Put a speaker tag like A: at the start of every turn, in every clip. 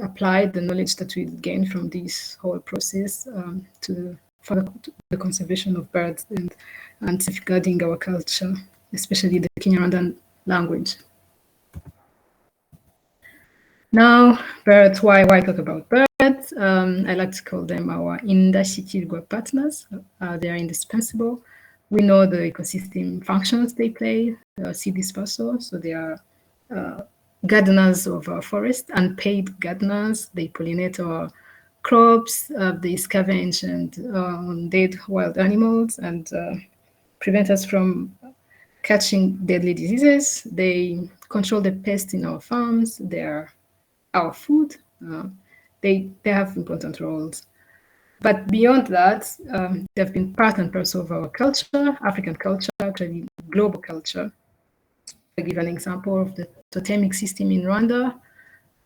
A: apply the knowledge that we gain from this whole process to the conservation of birds and safeguarding our culture, especially the Kinyarwanda language. Now, birds, why talk about birds? I like to call them our indashikirwa partners. They are indispensable. We know the ecosystem functions they play, seed dispersal, so they are gardeners of our forest, unpaid gardeners. They pollinate our crops, they scavenge and dead wild animals and prevent us from catching deadly diseases. They control the pests in our farms. They are our food. They have important roles. But beyond that, they've been part and parcel of our culture, African culture, actually global culture. I'll give an example of the totemic system in Rwanda.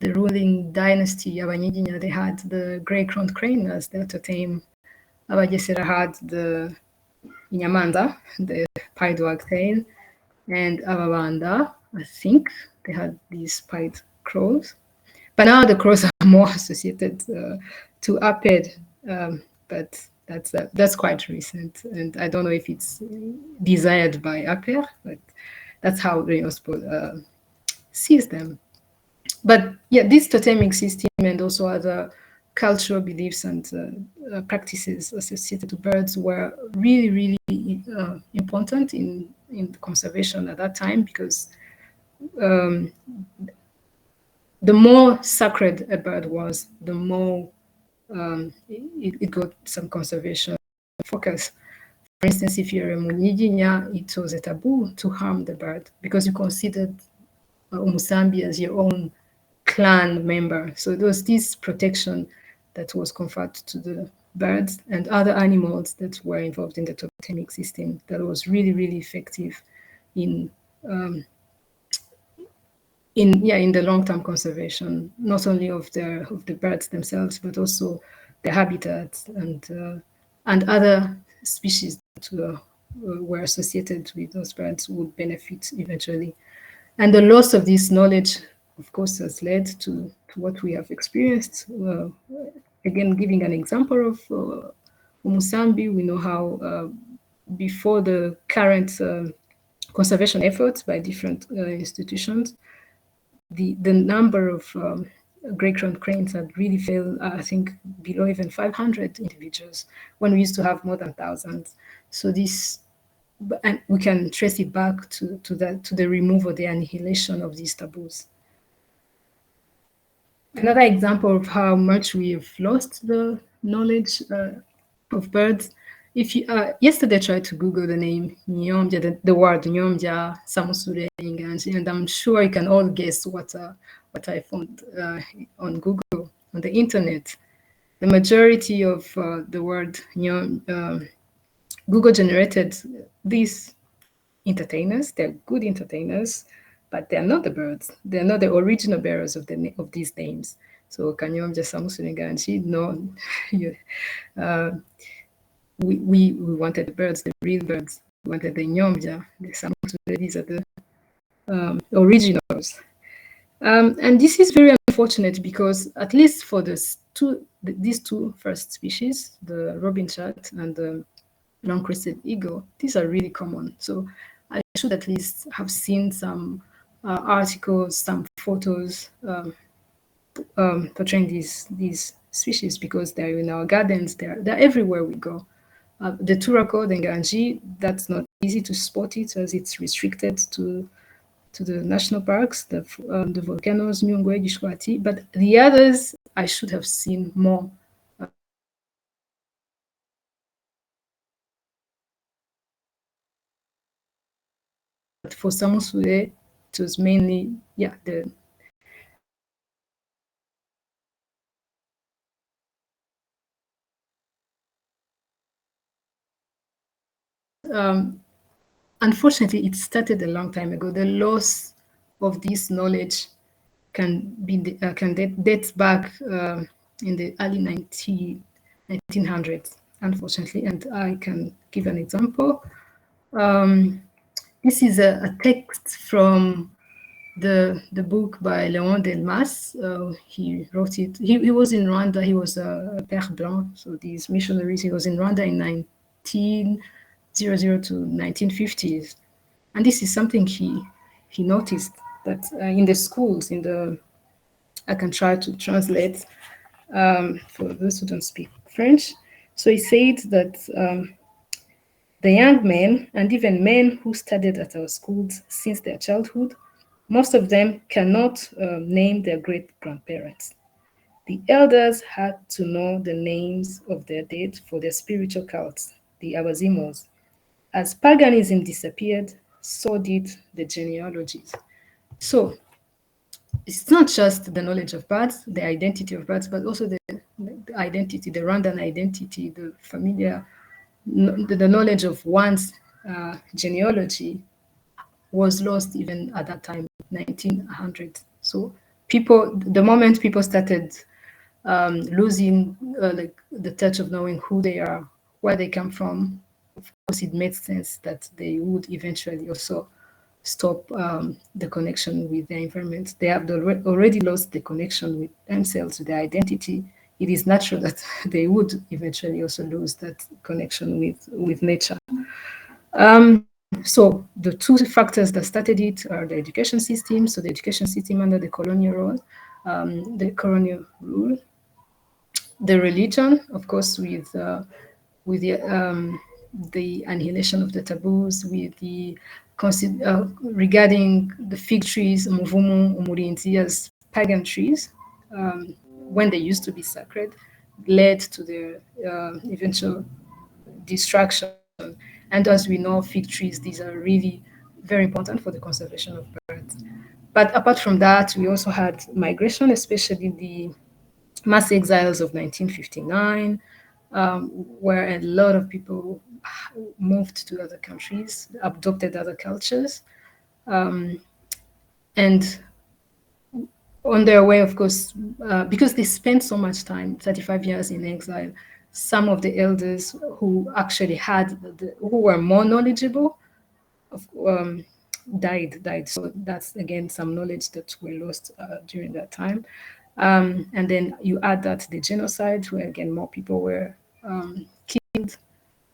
A: The ruling dynasty, Abanyiginya, they had the grey-crowned crane as their totem. Abagesera had the Inyamanda, the pied wagtail, and Ababanda, I think, they had these pied crows. But now the crows are more associated to Aped, but that's quite recent, and I don't know if it's desired by Aped, but that's how UNESCO sees them. But yeah, this totemic system and also other cultural beliefs and practices associated to birds were really, really important in conservation at that time, because the more sacred a bird was, the more it got some conservation focus. For instance, if you're a Munyiginya, it was a taboo to harm the bird because you considered Umusambi as your own clan member. So there was this protection that was conferred to the birds and other animals that were involved in the totemic system that was really, really effective in the long-term conservation, not only of the birds themselves, but also the habitats and other species that were associated with those birds would benefit eventually. And the loss of this knowledge, of course, has led to what we have experienced. Again, giving an example of Umusambi, we know how before the current conservation efforts by different institutions, the number of grey-crowned cranes had really fell, I think, below even 500 individuals, when we used to have more than thousands. So this, and we can trace it back to the removal, the annihilation of these taboos. Another example of how much we have lost the knowledge of birds. If you yesterday I tried to Google the name Nyombya, the word Nyombya, Samusure, and I'm sure you can all guess what I found on Google, on the internet. The majority of the word Google generated these entertainers. They're good entertainers, but they're not the birds. They're not the original bearers of these names. So Kanyombya, Samusure, Ganji, no. We wanted the birds, the real birds. We wanted the Nyombya, the Samusure. These are the originals. And this is very unfortunate because, at least for these two first species, the robin chat and the long-crested eagle, these are really common. So I should at least have seen some articles, some photos portraying these species, because they're in our gardens, they're everywhere we go. The Turako, the Nganji, that's not easy to spot it as it's restricted to the national parks, the volcanoes, Nyungwe, Gishwati, but the others I should have seen more. But for Samusure, it was mainly, unfortunately, it started a long time ago. The loss of this knowledge can date back in the early 1900s, unfortunately. And I can give an example. This is a text from the book by Laure Delmas. He wrote it. He was in Rwanda. He was a Père Blanc, so these missionaries. He was in Rwanda in 1900 to 1950s, and this is something he noticed that in the schools, in the I can try to translate for those who don't speak French. So he said that the young men and even men who studied at our schools since their childhood, most of them cannot name their great grandparents. The elders had to know the names of their dead for their spiritual cults, the Abazimos. As paganism disappeared, so did the genealogies. So it's not just the knowledge of birds, the identity of birds, but also the identity, the Rwandan identity, the familiar, the knowledge of one's genealogy was lost even at that time, 1900. So people, the moment people started losing like the touch of knowing who they are, where they come from, of course, it made sense that they would eventually also stop the connection with their environment. They have already lost the connection with themselves, with their identity. It is natural that they would eventually also lose that connection with nature. So the two factors that started it are the education system. So the education system under the colonial rule, the religion, of course, with the annihilation of the taboos, with the regarding the fig trees, umuvumu, umurinzi, as pagan trees, when they used to be sacred, led to their eventual destruction. And as we know, fig trees, these are really very important for the conservation of birds. But apart from that, we also had migration, especially the mass exiles of 1959, where a lot of people moved to other countries, adopted other cultures, and on their way, of course, because they spent so much time, 35 years in exile, some of the elders who actually who were more knowledgeable, died. So that's again some knowledge that were lost during that time. And then you add that to the genocide, where again more people were killed,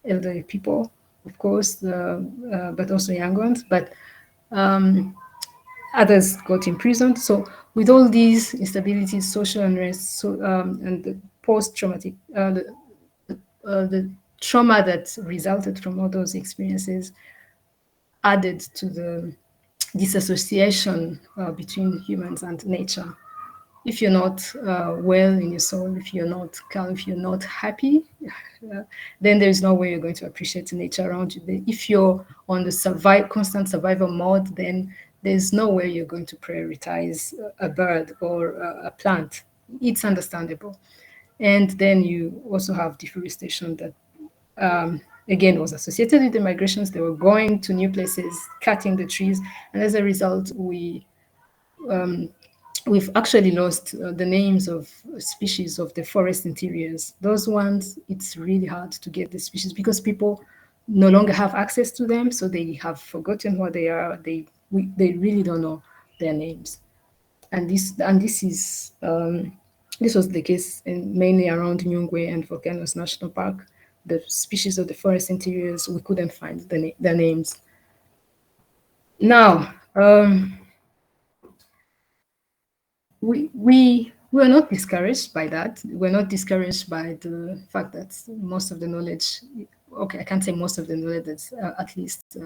A: elderly people, of course, but also young ones. But others got imprisoned. So with all these instabilities, social unrest, and the post-traumatic, the trauma that resulted from all those experiences added to the disassociation between humans and nature. If you're not well in your soul, if you're not calm, if you're not happy, then there's no way you're going to appreciate the nature around you. If you're on the constant survival mode, then there's no way you're going to prioritize a bird or a plant. It's understandable. And then you also have deforestation that again was associated with the migrations. They were going to new places, cutting the trees, and as a result, we've actually lost the names of species of the forest interiors. Those ones, it's really hard to get the species because people no longer have access to them, so they have forgotten what they are. They really don't know their names, and this was the case mainly around Nyungwe and Volcanoes National Park. The species of the forest interiors, we couldn't find their names. Now, we were not discouraged by that. We're not discouraged by the fact that most of the knowledge, okay, I can't say most of the knowledge, that's at least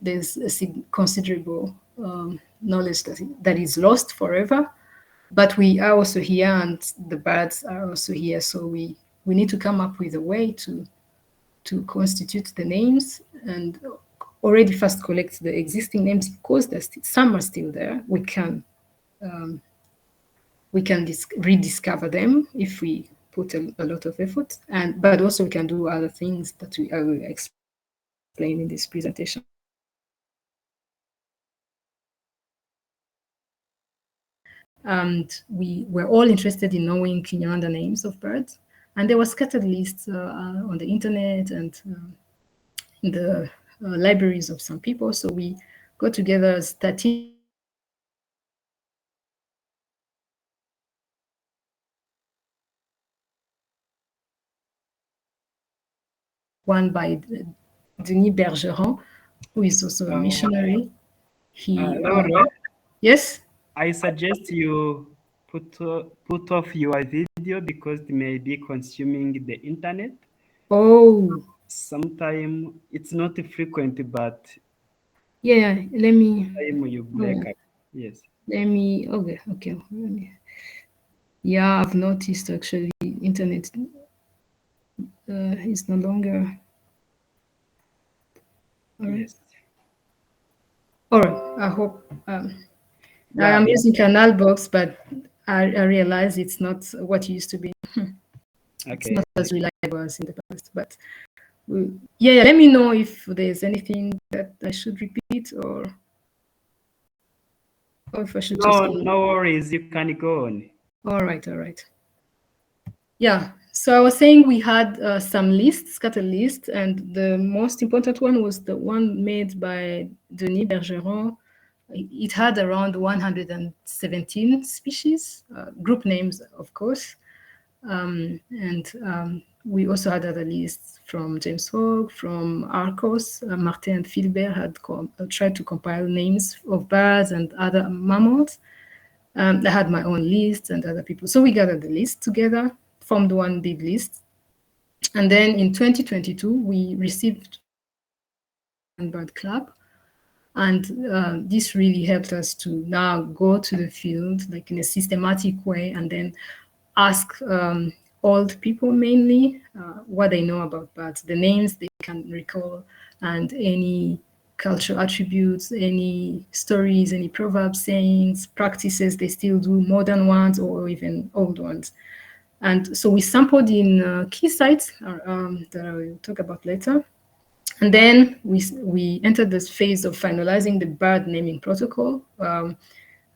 A: there's a considerable knowledge that is lost forever. But we are also here, and the birds are also here. So we need to come up with a way to constitute the names and already first collect the existing names, because some are still there. We can rediscover them if we put a lot of effort, but also we can do other things that I will explain in this presentation. And we were all interested in knowing Kinyarwanda names of birds, and there were scattered lists on the internet and in the libraries of some people. So we got together as 13 one by Denis Bergeron, who is also a missionary. He,
B: Laure,
A: yes?
B: I suggest you put off your video because it may be consuming the internet.
A: Oh,
B: Sometimes it's not frequent, but
A: yeah, let me,
B: time you break
A: oh,
B: up. Yes.
A: okay. Yeah, I've noticed actually internet is no longer, all right.
B: Yes.
A: All right, I hope, I
B: Yeah.
A: am using Canal Box, but I realize it's not what it used to be. It's
B: Okay.
A: not as reliable as in the past, but yeah, let me know if there's anything that I should repeat or if I should just
B: No,
A: go.
B: no worries. You can go on.
A: All right. Yeah. So I was saying we had some lists, scattered lists, and the most important one was the one made by Denis Bergeron. It had around 117 species, group names, of course. And we also had other lists from James Hogg, from Arcos. Martin and Philbert had tried to compile names of birds and other mammals. I had my own list and other people. So we gathered the list together, formed one big list. And then in 2022, we received Bird Club. And this really helped us to now go to the field, like in a systematic way, and then ask old people mainly what they know about birds, the names they can recall, and any cultural attributes, any stories, any proverbs, sayings, practices they still do, modern ones or even old ones. And so we sampled in key sites that I will talk about later. And then we entered this phase of finalizing the bird naming protocol,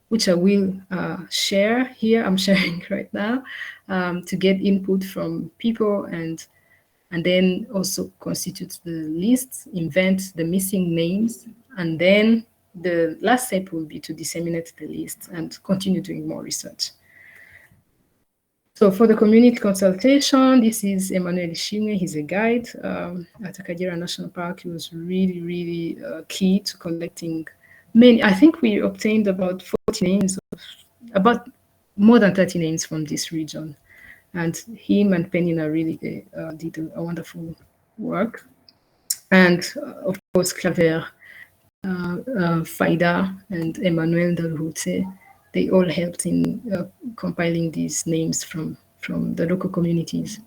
A: which I will share here. I'm sharing right now to get input from people and then also constitute the list, invent the missing names, and then the last step will be to disseminate the list and continue doing more research. So for the community consultation, this is Emmanuel Ishimwe. He's a guide at Akagera National Park. He was really key to collecting many. I think we obtained about 40 names, about more than 30 names from this region. And him and Penina really did a wonderful work. And of course, Claver, Faida, and Emmanuel Dalhute, they all helped in compiling these names from the local communities.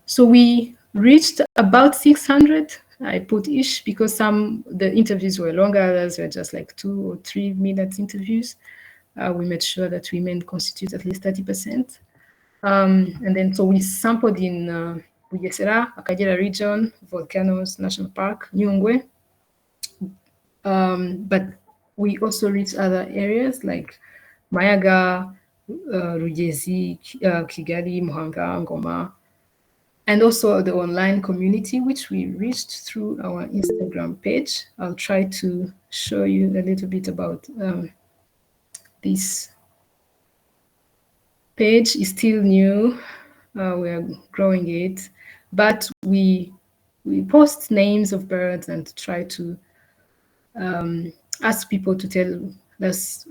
A: So we reached about 600. I put ish because the interviews were longer, others were just like 2 or 3 minutes interviews. We made sure that women constitute at least 30%. And then so we sampled in Bugesera, Akagera region, Volcanoes National Park, Nyungwe. But we also reached other areas like Mayaga, Rugezi, Kigali, Muhanga, Ngoma, and also the online community, which we reached through our Instagram page. I'll try to show you a little bit about this page. Is still new. We are growing it, but we post names of birds and try to ask people to tell us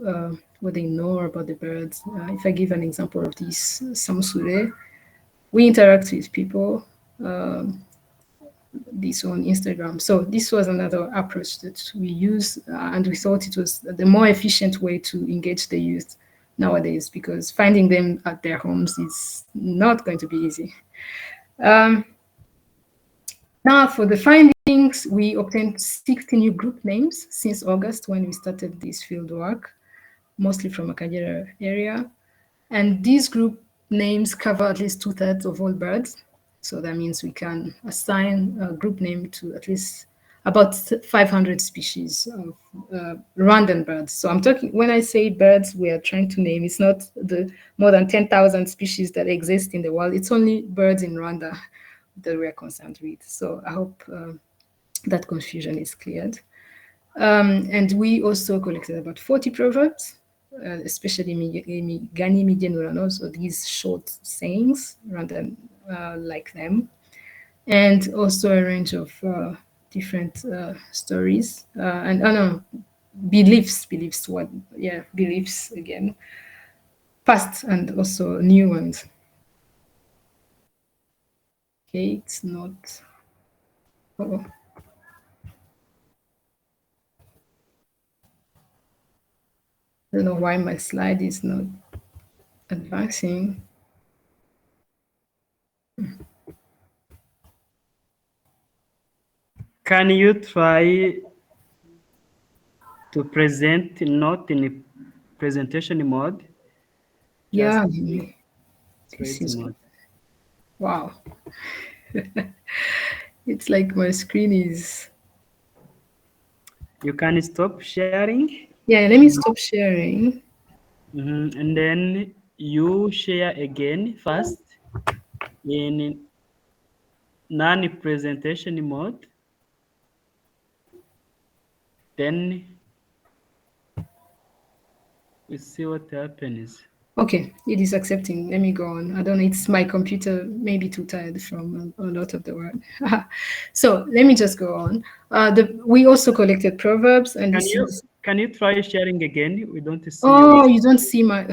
A: what they know about the birds. If I give an example of this, Samsure, we interact with people this on Instagram. So this was another approach that we use, and we thought it was the more efficient way to engage the youth nowadays, because finding them at their homes is not going to be easy. Now for the findings, we obtained 60 new group names since August when we started this field work, mostly from Akagera area. And these group names cover at least 2/3 of all birds. So that means we can assign a group name to at least about 500 species of Rwandan birds. So I'm talking, when I say birds we are trying to name, it's not the more than 10,000 species that exist in the world. It's only birds in Rwanda that we are concerned with. So I hope that confusion is cleared. And we also collected about 40 proverbs, especially Migani Migenurano, so these short sayings, rather like them. and also a range of different stories and no, beliefs. What? Yeah, beliefs again, past and also new ones. Okay, it's not. Oh, I don't know why my slide is not advancing.
B: Can you try to present not in presentation mode, just
A: Yeah, this
B: slides
A: is
B: mode?
A: wow. It's like my screen is.
B: You can stop sharing.
A: Yeah, let me stop sharing.
B: And then you share again first in non-presentation mode. Then we see what happens.
A: Okay, it is accepting. Let me go on. I don't know. It's my computer, maybe too tired from a lot of the work. So let me just go on. We also collected proverbs, and
B: Can
A: this
B: you
A: is.
B: can you try sharing again? We don't see you.
A: Oh, you don't see my.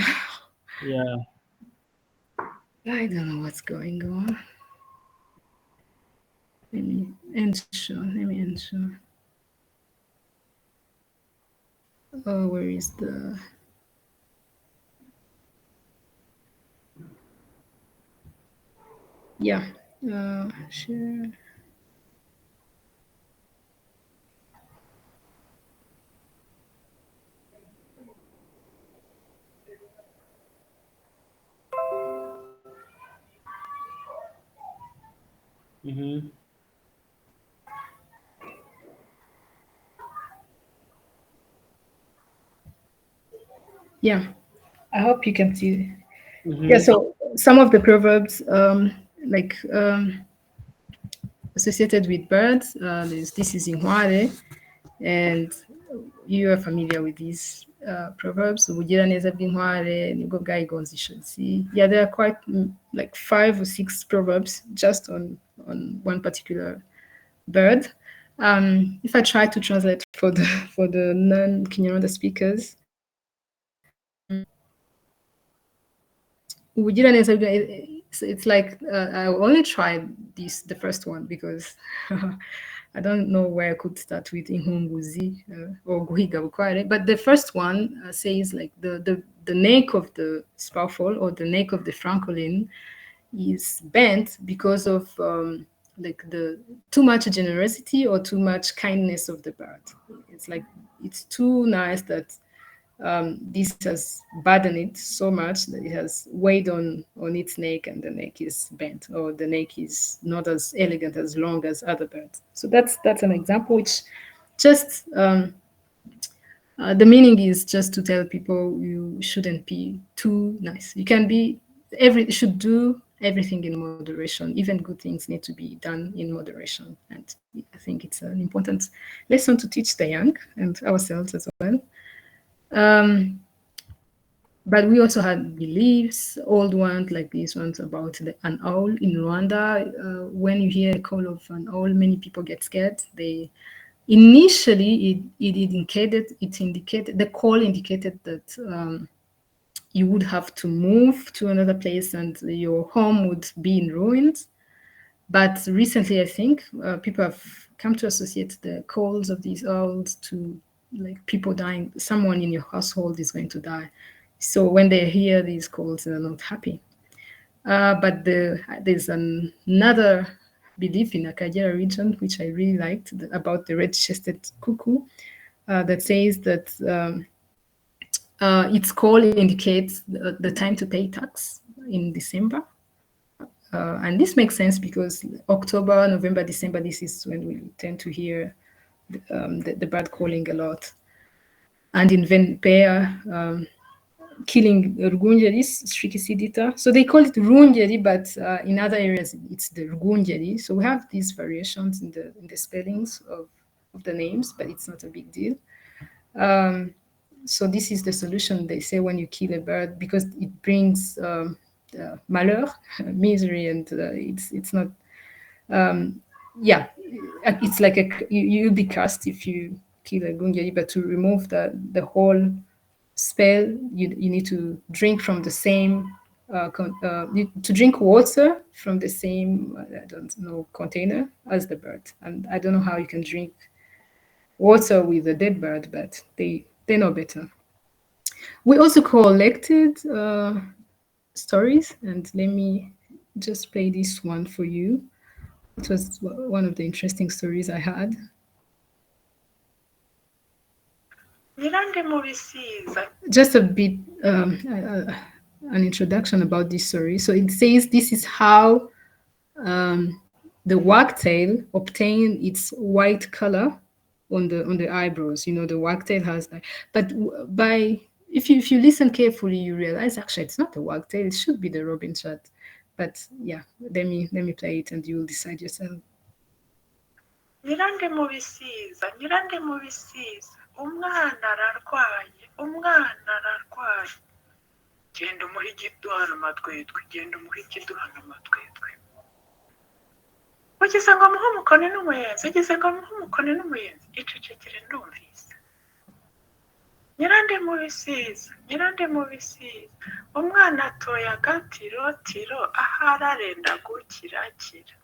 B: Yeah.
A: I don't know what's going on. Let me ensure. Let me ensure. Oh, where is the? Yeah. Share.
B: Mm-hmm.
A: Yeah. I hope you can see. Yeah.
B: Mm-hmm.
A: So some of the proverbs, like associated with birds, this is in Hware, and you are familiar with these proverbs. Ubugiraneza bw'inkware nibwo bwayigonze ishozi. Yeah, there are quite like 5 or 6 proverbs just on one particular bird. If I try to translate for the non-Kinyarwanda speakers, ubugiraneza it's like I only tried the first one because I don't know where I could start with inkunguzi or guhiga bukware, but the first one says like the neck of the sparfol or the neck of the francolin is bent because of like the too much generosity or too much kindness of the bird. It's like it's too nice that this has burdened it so much that it has weighed on its neck, and the neck is bent, or the neck is not as elegant as long as other birds. So that's an example, which just the meaning is just to tell people you shouldn't be too nice. You can be should do everything in moderation. Even good things need to be done in moderation, and I think it's an important lesson to teach the young and ourselves as well. Um, but we also had beliefs, old ones like these ones about an owl in Rwanda. When you hear a call of an owl, many people get scared. They initially it indicated the call indicated that you would have to move to another place and your home would be in ruins. But recently, I think people have come to associate the calls of these owls to like people dying. Someone in your household is going to die. So when they hear these calls, they're not happy. But there's another belief in Akagera region, which I really liked, about the red-chested cuckoo, that says that its call indicates the time to pay tax in December. And this makes sense because October, November, December, this is when we tend to hear the bird calling a lot. And in Venpea, killing Rgungeris, Strichisidita. So they call it Rungeri, but in other areas it's the Rgungeri. So we have these variations in the spellings of the names, but it's not a big deal. So this is the solution, they say, when you kill a bird, because it brings malheur, misery, and it's not Yeah, it's like you'll be cursed if you kill a gungeri, but to remove the whole spell, you need to drink from the same to drink water from the same I don't know container as the bird, and I don't know how you can drink water with a dead bird, but they know better. We also collected stories, and let me just play this one for you. It was one of the interesting stories I had. Just a bit, an introduction about this story. So it says this is how the wagtail obtained its white color on the eyebrows. You know, the wagtail has that, but by if you listen carefully, you realize actually it's not the wagtail. It should be the robin chat. But yeah, let me play it, and you will decide yourself.
C: Nyirande mu bisiza, nyirande mu bisiza, umwana ararwaye, umwana ararwaye. Genda umuhe ikiduhana amatwetwe, genda umuhe ikiduhana amatwetwe. Ugize ngo amuhe umukoni n'umuyenzi, ugize ngo amuhe umukoni n'umuyenzi, icecekere ndumvise. Nyirande mu bisiza, nyirande mu bisiza, umwana atoye agatirotiro, ahari arenda gukirakira.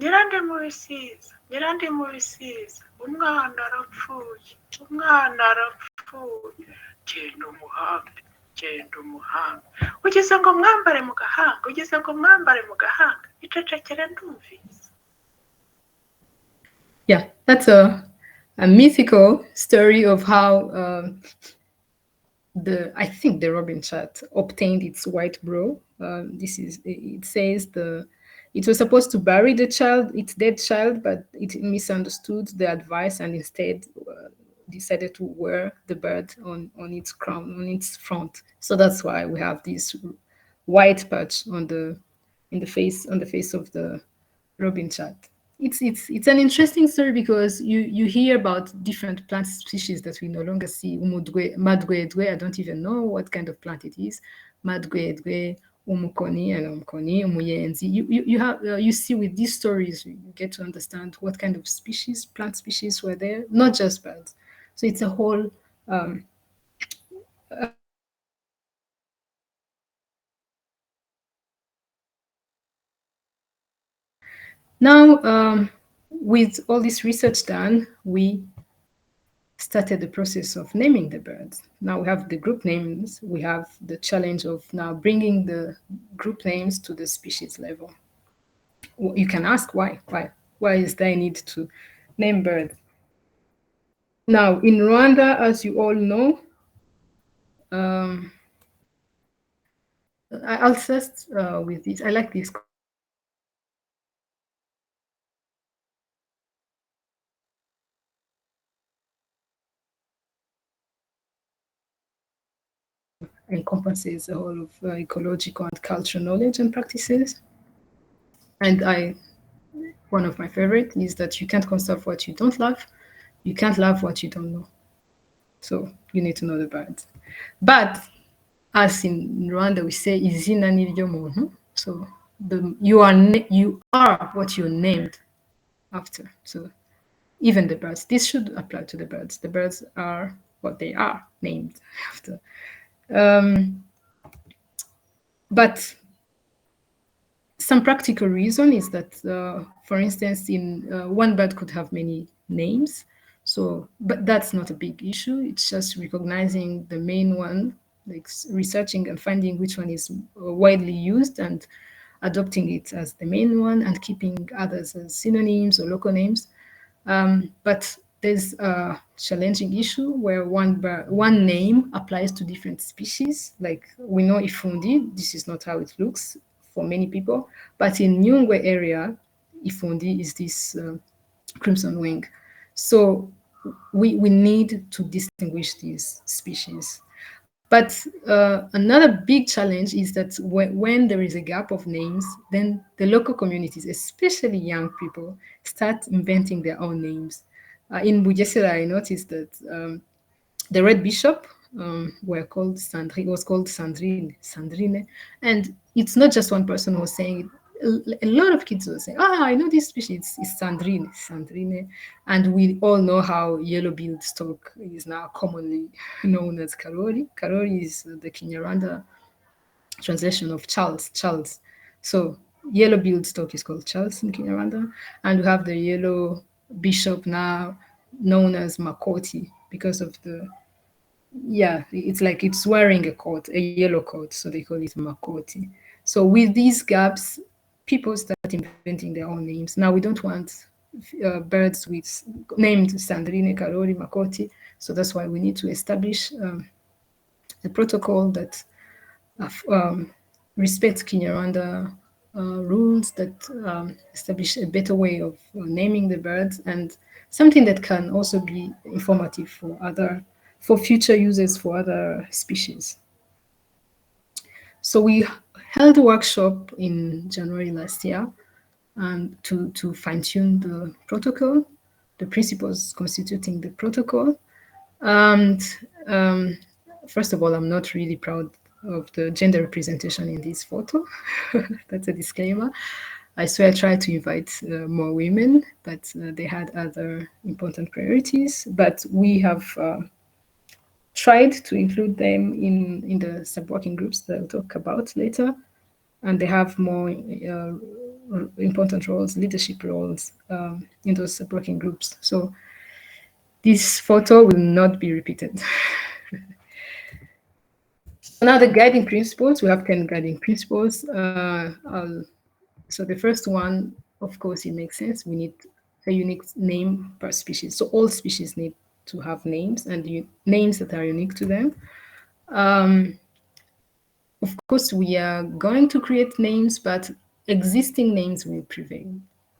C: Nyirande mu bisiza, nyirande mu bisiza, umwana arapfuye, umwana arapfuye. Genda umuhambe, genda umuhambe. Ugize ngo mwambare mu gahanga, ugize ngo mwambare mu gahanga, icecekere ndumvise.
A: Yeah, that's a mythical story of how I think the robin chat obtained its white brow. It says it was supposed to bury its dead child, but it misunderstood the advice and instead decided to wear the bird on its crown, on its front. So that's why we have this white patch on the face of the robin chat. It's an interesting story because you hear about different plant species that we no longer see. Madgwedwe, I don't even know what kind of plant it is. Madgwedwe, umukoni, and umkoni, umuyenzi. You see with these stories, you get to understand what kind of plant species were there, not just birds. So it's a whole now, with all this research done, we started the process of naming the birds. Now we have the group names. We have the challenge of now bringing the group names to the species level. You can ask why. Why is there a need to name birds? Now, in Rwanda, as you all know, I'll start with this. I like this. Encompasses the whole of ecological and cultural knowledge and practices. And one of my favorite is that you can't conserve what you don't love. You can't love what you don't know. So you need to know the birds. But as in Rwanda, we say izina niryo muntu. So you are what you're named after. So even the birds, this should apply to the birds. The birds are what they are named after. But some practical reason is that, for instance, in one bird could have many names. So, but that's not a big issue. It's just recognizing the main one, like researching and finding which one is widely used and adopting it as the main one and keeping others as synonyms or local names. But there's a challenging issue where one name applies to different species. Like we know Ifundi, this is not how it looks for many people, but in Nyungwe area, Ifundi is this crimson wing. So we need to distinguish these species. But another big challenge is that when there is a gap of names, then the local communities, especially young people, start inventing their own names. In Bugesera, I noticed that the Red Bishop was called Sandrine, and it's not just one person who was saying it. a lot of kids will say, I know this species, it's Sandrine. And we all know how yellow-billed stork is now commonly known as Karori. Karori is the Kinyarwanda translation of Charles. So yellow-billed stork is called Charles in Kinyarwanda. And we have the yellow bishop now known as Makoti because of it's like it's wearing a coat, a yellow coat, so they call it Makoti. So with these gaps, people start inventing their own names. Now we don't want birds with named Sandrine, Karori, Makoti. So that's why we need to establish a protocol that respects Kinyarwanda rules, that establish a better way of naming the birds, and something that can also be informative for future users for other species. So we held a workshop in January last year to fine-tune the protocol, the principles constituting the protocol. And first of all, I'm not really proud of the gender representation in this photo. That's a disclaimer. I swear I tried to invite more women, but they had other important priorities. But we have tried to include them in the sub-working groups that I'll talk about later. And they have more important roles, leadership roles in those sub-working groups. So this photo will not be repeated. Now the guiding principles, we have 10 guiding principles. So the first one, of course, it makes sense. We need a unique name per species. So all species need to have names and names that are unique to them. Of course, we are going to create names, but existing names will prevail.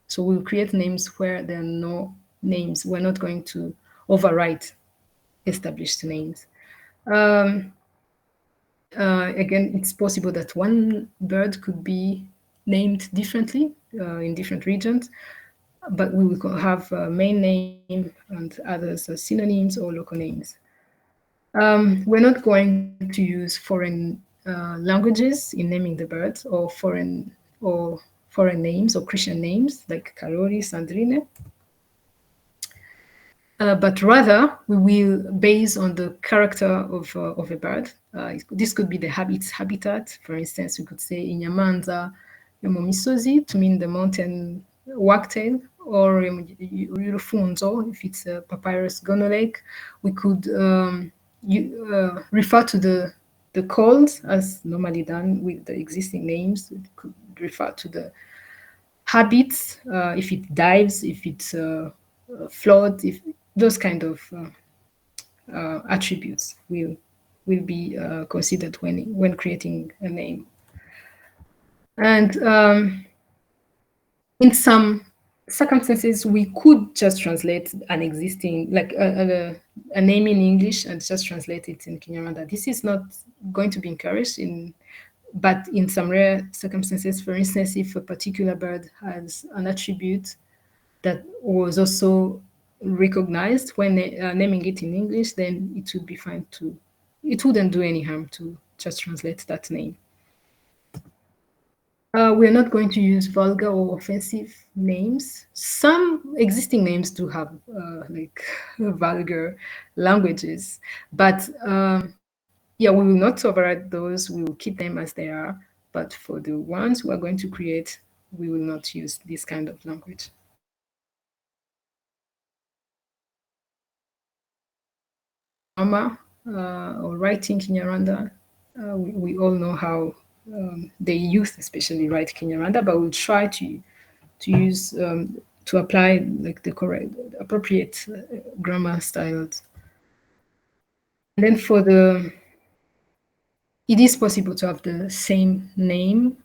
A: So we'll create names where there are no names. We're not going to overwrite established names. Again, it's possible that one bird could be named differently in different regions, but we will have a main name and others as synonyms or local names. We're not going to use foreign languages in naming the birds, or foreign names or Christian names like Karori, Sandrine. But rather, we will base on the character of a bird. This could be its habitat. For instance, we could say Inyamanza yomomisozi to mean the mountain wagtail, or Yurufunzo if it's a papyrus gonolake. We could refer to the calls as normally done with the existing names. We could refer to the habits, if it dives, if it's floats, if those kind of attributes will be considered when creating a name. And in some circumstances, we could just translate an existing, like a name in English and just translate it in Kinyarwanda. This is not going to be encouraged, but in some rare circumstances, for instance, if a particular bird has an attribute that was also recognized when naming it in English, then it would be fine it wouldn't do any harm to just translate that name. We're not going to use vulgar or offensive names. Some existing names do have like vulgar languages, but yeah, we will not override those. We will keep them as they are. But for the ones we are going to create, we will not use this kind of language. Grammar or writing Kinyarwanda, we all know how the youth especially write Kinyarwanda, but we'll try to use to apply like the correct, appropriate grammar styles. And then it is possible to have the same name,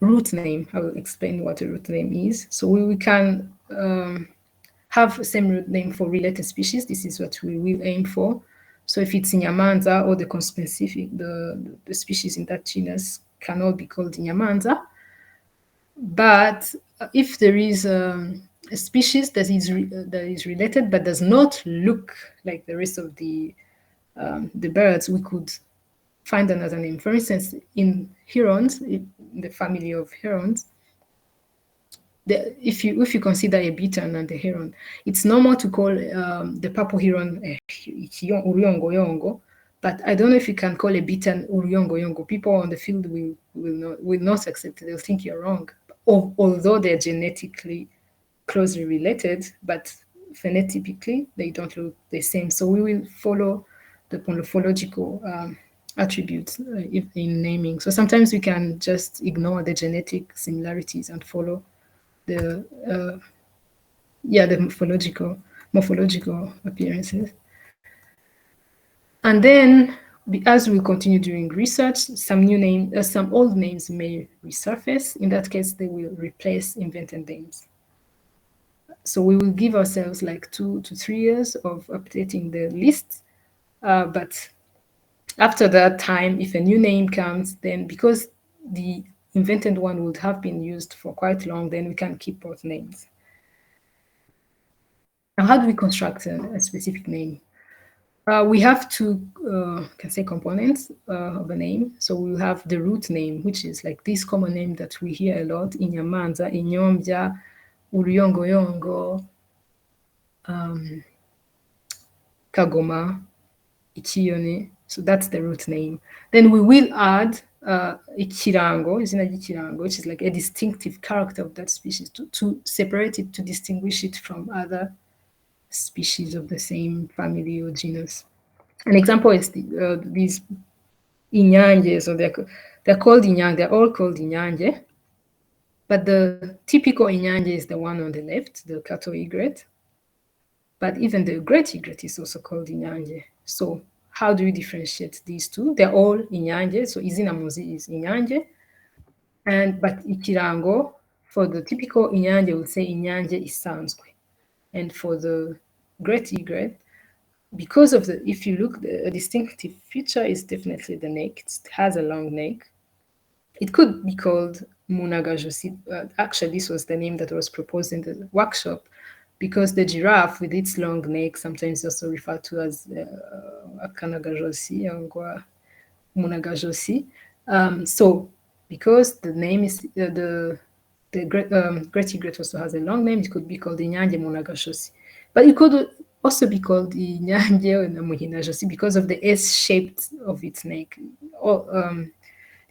A: root name. I will explain what a root name is. So we can have the same root name for related species. This is what we will aim for. So if it's Inyamanza or the conspecific, the species in that genus can all be called Inyamanza. But if there is a species that is related but does not look like the rest of the birds, we could find another name. For instance, in herons, the family of herons, if you consider a bittern and a heron, it's normal to call the purple heron uruyongoyongo, but I don't know if you can call a bittern uruyongoyongo. People on the field will not accept it. They'll think you're wrong, although they're genetically closely related, but phenotypically they don't look the same. So we will follow the morphological attributes in naming. So sometimes we can just ignore the genetic similarities and follow the morphological appearances. And then, as we continue doing research, some old names may resurface. In that case, they will replace invented names. So we will give ourselves like 2 to 3 years of updating the list. But after that time, if a new name comes, then because the invented one would have been used for quite long, then we can keep both names. Now, how do we construct a specific name? We have two, can say, components of a name. So we'll have the root name, which is like this common name that we hear a lot: Inyamanza, Inyombya, Uruyongoyongo, Kagoma, Ikiyone. So that's the root name. Then we will add Ikirango, which is like a distinctive character of that species to separate it, to distinguish it from other species of the same family or genus. An example is these Inyange. So they're called Inyange. They're all called Inyange. But the typical Inyange is the one on the left, the cattle egret. But even the great egret is also called Inyange. So how do we differentiate these two? They're all Inyange. So Izina Muzi is Inyange. But Ikirango, for the typical Inyange, we'll say Inyange Isanzwe. And for the great egret, because of if you look, a distinctive feature is definitely the neck. It has a long neck. It could be called Munagajosi. Actually, this was the name that was proposed in the workshop, because the giraffe with its long neck sometimes also referred to as Akanagajosi or Munagajosi. So because the name is the great egret also has a long name, it could be called Inyange Munagajosi. But it could also be called Inyange or Muhinajosi because of the S-shaped of its neck.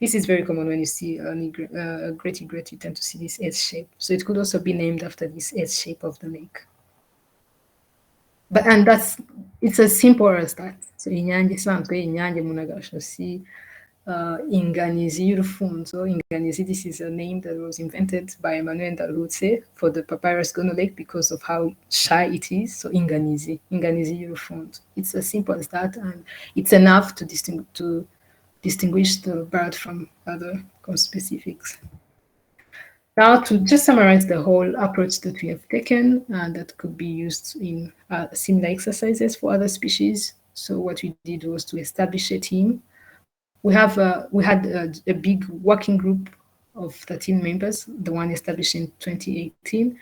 A: This is very common when you see a great egret, you tend to see this S shape. So it could also be named after this S shape of the neck. It's as simple as that. So Inyange Sanzwe, Inyange Munagajosi, Inganizi y'urufunzo. Inganizi, this is a name that was invented by Emmanuel Ndalutse for the papyrus Gono Lake because of how shy it is. So Inganizi y'urufunzo. It's as simple as that, and it's enough to distinguish the bird from other conspecifics. Now, to just summarize the whole approach that we have taken and that could be used in similar exercises for other species. So what we did was to establish a team. We had a big working group of 13 members, the one established in 2018.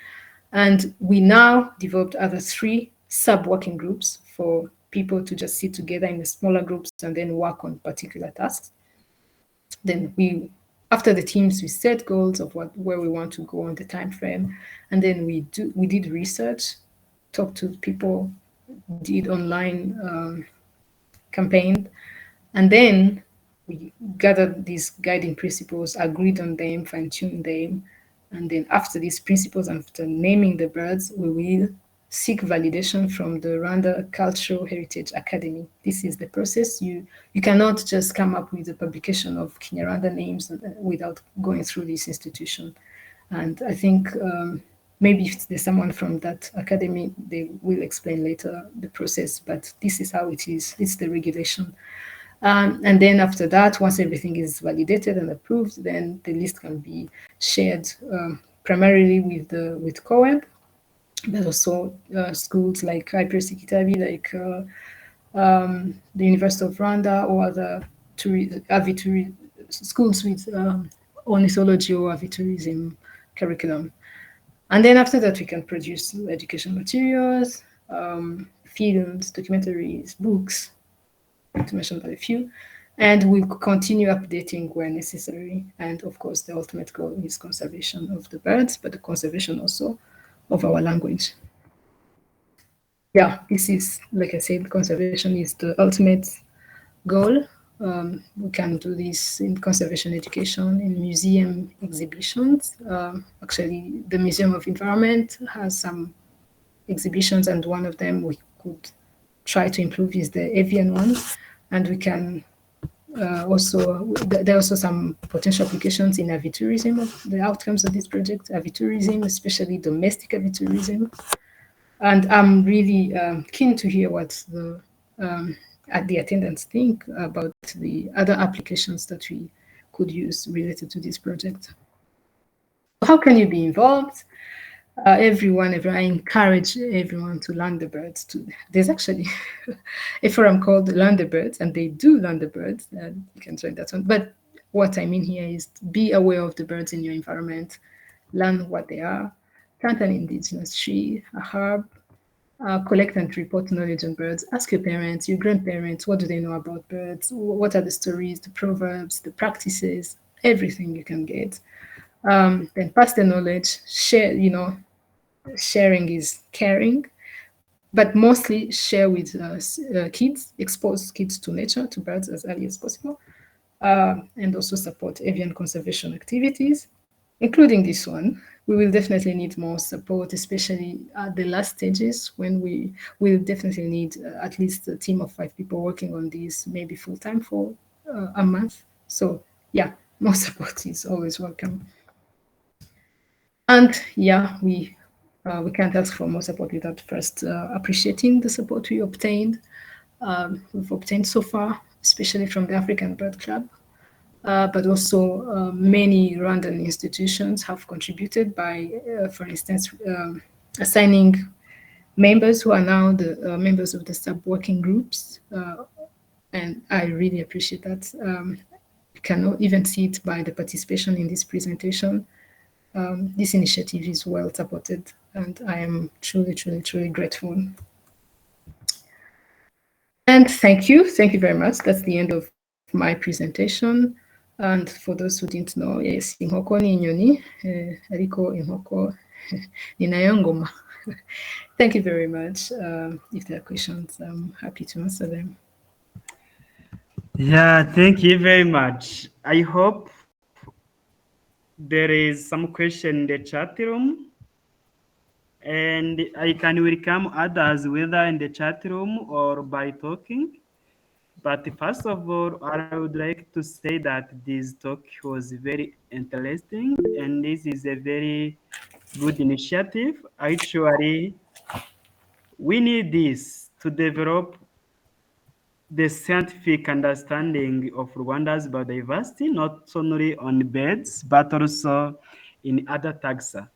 A: And we now developed other 3 sub-working groups for people to just sit together in the smaller groups and then work on particular tasks. Then after the teams, we set goals of where we want to go on the time frame, and then we did research, talked to people, did online campaign, and then we gathered these guiding principles, agreed on them, fine-tuned them, and then after these principles, after naming the birds, we will seek validation from the Rwanda Cultural Heritage Academy. This is the process. You cannot just come up with a publication of Kinyarwanda names without going through this institution. And I think maybe if there's someone from that academy, they will explain later the process, but this is how it is. It's the regulation. And then after that, once everything is validated and approved, then the list can be shared primarily with CoEB, but also schools like Kitabi, like the University of Rwanda, or other schools with ornithology or avitourism curriculum. And then after that, we can produce education materials, films, documentaries, books, to mention but a few. And we continue updating where necessary. And of course, the ultimate goal is conservation of the birds, but the conservation also of our language. Yeah, this is, like I said, conservation is the ultimate goal. We can do this in conservation education, in museum exhibitions. Actually, the Museum of Environment has some exhibitions, and one of them we could try to improve is the avian one. And we can also, there are also some potential applications in avitourism, of the outcomes of this project, avitourism, especially domestic avitourism. And I'm really keen to hear what the attendants think about the other applications that we could use related to this project. How can you be involved? Everyone, I encourage everyone to learn the birds. There's actually a forum called Learn the Birds, and they do learn the birds. You can join that one. But what I mean here is be aware of the birds in your environment, learn what they are, plant an indigenous tree, a herb, collect and report knowledge on birds. Ask your parents, your grandparents, what do they know about birds? What are the stories, the proverbs, the practices, everything you can get. Then pass the knowledge, share, sharing is caring, but mostly share with kids, expose kids to nature, to birds as early as possible, and also support avian conservation activities, including this one. We will definitely need more support, especially at the last stages when we will definitely need at least a team of 5 people working on this, maybe full-time for a month. So yeah, more support is always welcome. And yeah, we can't ask for more support without first appreciating the support we obtained. We've obtained so far, especially from the African Bird Club, but also many Rwandan institutions have contributed by, for instance, assigning members who are now the members of the sub-working groups. And I really appreciate that. You can even see it by the participation in this presentation. This initiative is well supported, and I am truly, truly, truly grateful. And thank you very much. That's the end of my presentation. And for those who didn't know, yes, inkoko ni inyoni, ariko inkoko ni nayo ngoma. Thank you very much. If there are questions, I'm happy to answer them.
B: Yeah, thank you very much. I hope there is some question in the chat room, and I can welcome others whether in the chat room or by talking. But first of all, I would like to say that this talk was very interesting, and this is a very good initiative. Actually, we need this to develop the scientific understanding of Rwanda's biodiversity, not only on birds, but also in other taxa.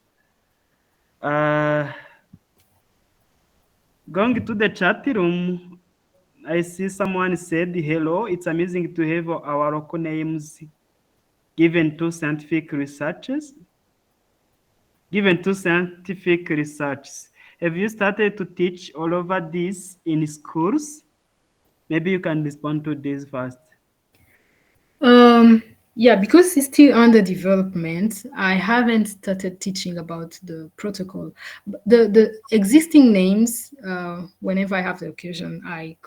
B: Going to the chat room, I see someone said, hello, it's amazing to have our local names given to scientific researches. Have you started to teach all over this in schools? Maybe you can respond to this first.
A: Yeah, because it's still under development, I haven't started teaching about the protocol. The existing names, whenever I have the occasion, I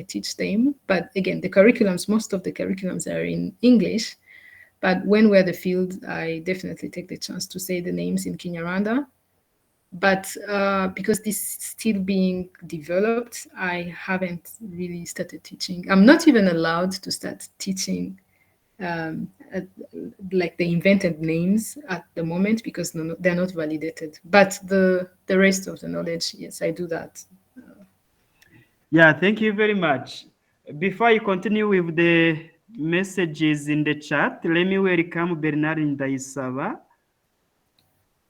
A: teach them. But again, the curriculums, most of the curriculums are in English. But when we're the field, I definitely take the chance to say the names in Kinyarwanda. But because this is still being developed, I haven't really started teaching. I'm not even allowed to start teaching like the invented names at the moment because they're not validated. But the rest of the knowledge, yes, I do that.
B: Yeah, thank you very much. Before I continue with the messages in the chat, let me welcome Bernard Ndaisaba.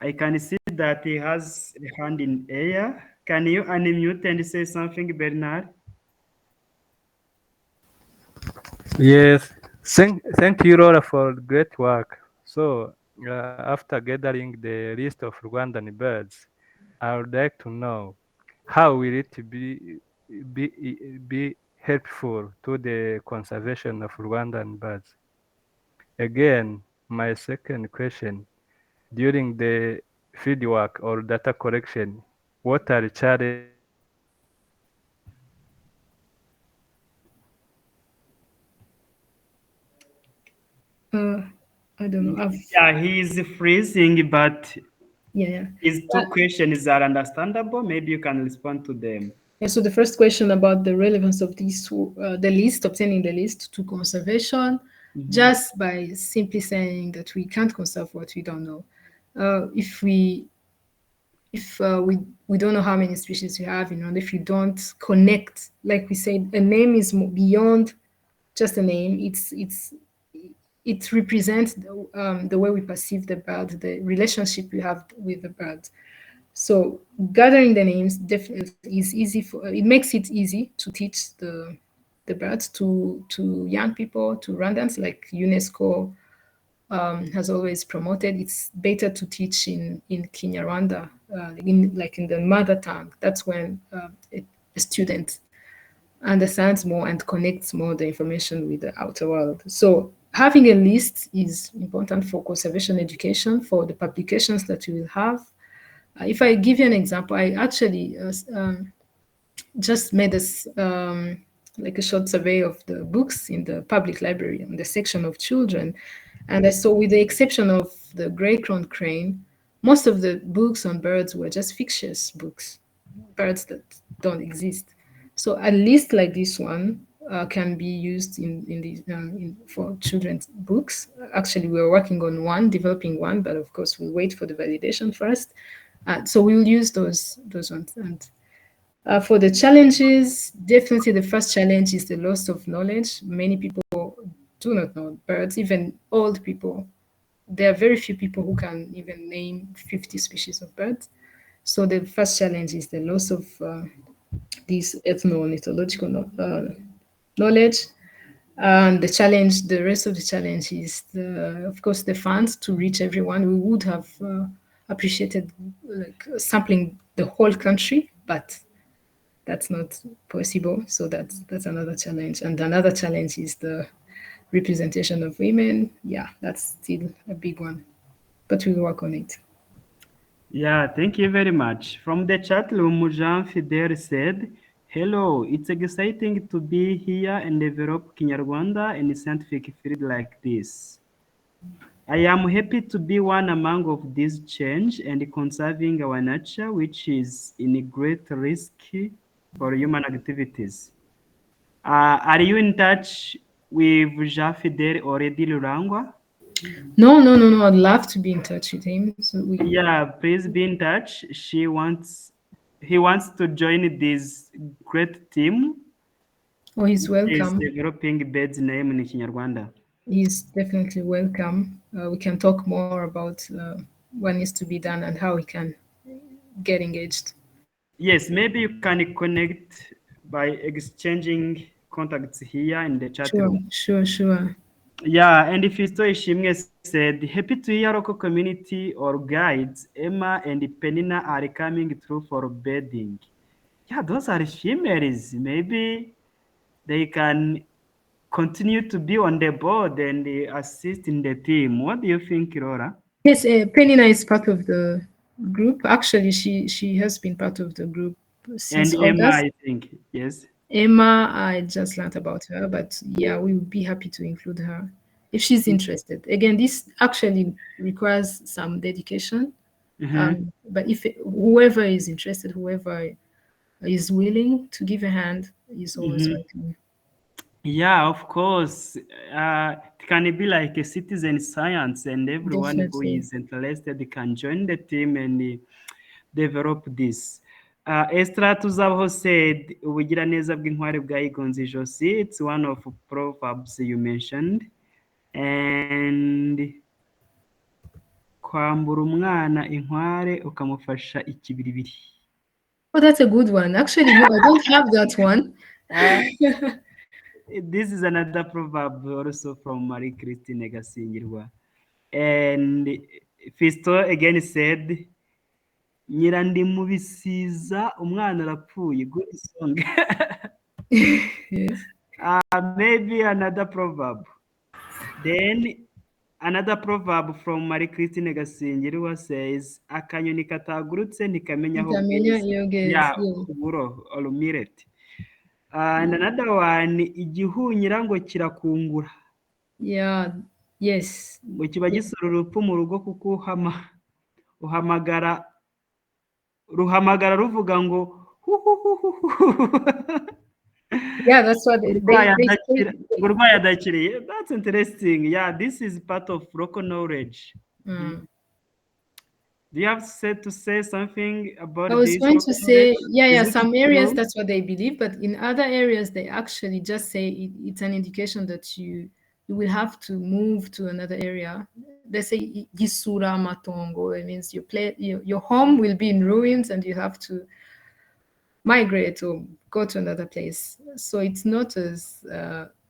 B: I can see that he has a hand in air. Can you unmute and say something, Bernard?
D: Yes, thank you, Laure, for great work. So, after gathering the list of Rwandan birds, I would like to know how will it be helpful to the conservation of Rwandan birds? Again, my second question, during the fieldwork or data collection, what are the challenges and opportunities
A: I don't know.
B: Yeah, he is freezing, but
A: Yeah.
B: his two questions are understandable. Maybe you can respond to them.
A: Yeah, so the first question about the relevance of these, the list, obtaining the list to conservation, just by simply saying that we can't conserve what we don't know. If we don't know how many species we have, and if you don't connect, like we said, a name is beyond just a name. It represents the way we perceive the bird, the relationship we have with the bird. So gathering the names definitely is easy for it makes it easy to teach the birds to young people, to Rwandans, like UNESCO has always promoted. It's better to teach in Kinyarwanda, in the mother tongue. That's when a student understands more and connects more the information with the outer world. So having a list is important for conservation education, for the publications that you will have. If I give you an example, I actually just made this like a short survey of the books in the public library in the section of children. And I saw, with the exception of the gray-crowned crane, most of the books on birds were just fictitious books, birds that don't exist. So a list like this one can be used for children's books. Actually, we're working on one, developing one, but of course we'll wait for the validation first. So we'll use those ones. And for the challenges, definitely the first challenge is the loss of knowledge. Many people do not know birds, even old people. There are very few people who can even name 50 species of birds. So the first challenge is the loss of this ethno-ornithological knowledge. And the rest of the challenge is, of course, the funds to reach everyone. We would have appreciated like sampling the whole country, but that's not possible. So that's another challenge. And another challenge is the representation of women. Yeah, that's still a big one, but we'll work on it.
B: Yeah, thank you very much. From the chat room, Jean Fidel said, "Hello, it's exciting to be here and develop Kinyarwanda in a scientific field like this. I am happy to be one among of this change and conserving our nature, which is in a great risk for human activities. Are you in touch with Jean Fidel already, Lurangwa?
A: No. I'd love to be in touch with him.
B: Yeah, please be in touch. He wants to join this great team.
A: Oh, he's
B: Is
A: welcome.
B: developing birds name in Kinyarwanda.
A: He's definitely welcome. We can talk more about what needs to be done and how we can get engaged.
B: Yes, maybe you can connect by exchanging contacts here in the chat room.
A: Sure.
B: Yeah, and if Fisto Ishimwe said, happy to hear local community or guides, Emma and Penina are coming through for bedding. Yeah, those are females. Maybe they can continue to be on the board and assist in the team. What do you think, Laura?
A: Yes, Penina is part of the group. Actually, she has been part of the group since
B: And Emma,
A: August.
B: I think, yes.
A: Emma, I just learned about her, but yeah, we would be happy to include her if she's interested. Again, this actually requires some dedication. But if whoever is interested, whoever is willing to give a hand, is always welcome.
B: Yeah, of course. It can be like a citizen science, and everyone who
A: Definitely.
B: is interested can join the team and develop this. Esther Tuzabaho said, ubugiraneza bw'inkware bwayigonze ijosi. It's one of proverbs you mentioned. And kwambura umwana inkware ukamufasha ikibiribiri.
A: Oh, that's a good one. Actually, no, I don't have that one.
B: This is another proverb also from Marie Christine Gasingirwa. And Fisto again said, Nyirandimubisiza umwana arapfuye. Good song.
A: Yes.
B: Maybe another proverb. Then another proverb from Marie Christine Gasingirwa says, akanyoni katagurutse ntikamenya aho
A: Ikamenya
B: bweze.
A: iyo bweze,
B: Yeah,
A: yeah.
B: uburo or millet. And another one, igihunyira ngo kirakungura.
A: Yeah, yes.
B: Ngo kiba gisura urupfu mu rugo kuko ruhamagara ruvuga ngo
A: Yeah, that's what they say.
B: urwaye adakiriye. That's interesting. Yeah, this is part of local knowledge. Do you have to say something about
A: I was
B: this
A: going
B: local
A: to say,
B: knowledge?
A: yeah,
B: Is it
A: some areas
B: true?
A: that's what they believe, but in other areas they actually just say it's an indication that you will have to move to another area. They say gisura matongo. It means your home will be in ruins and you have to migrate or go to another place. So it's not as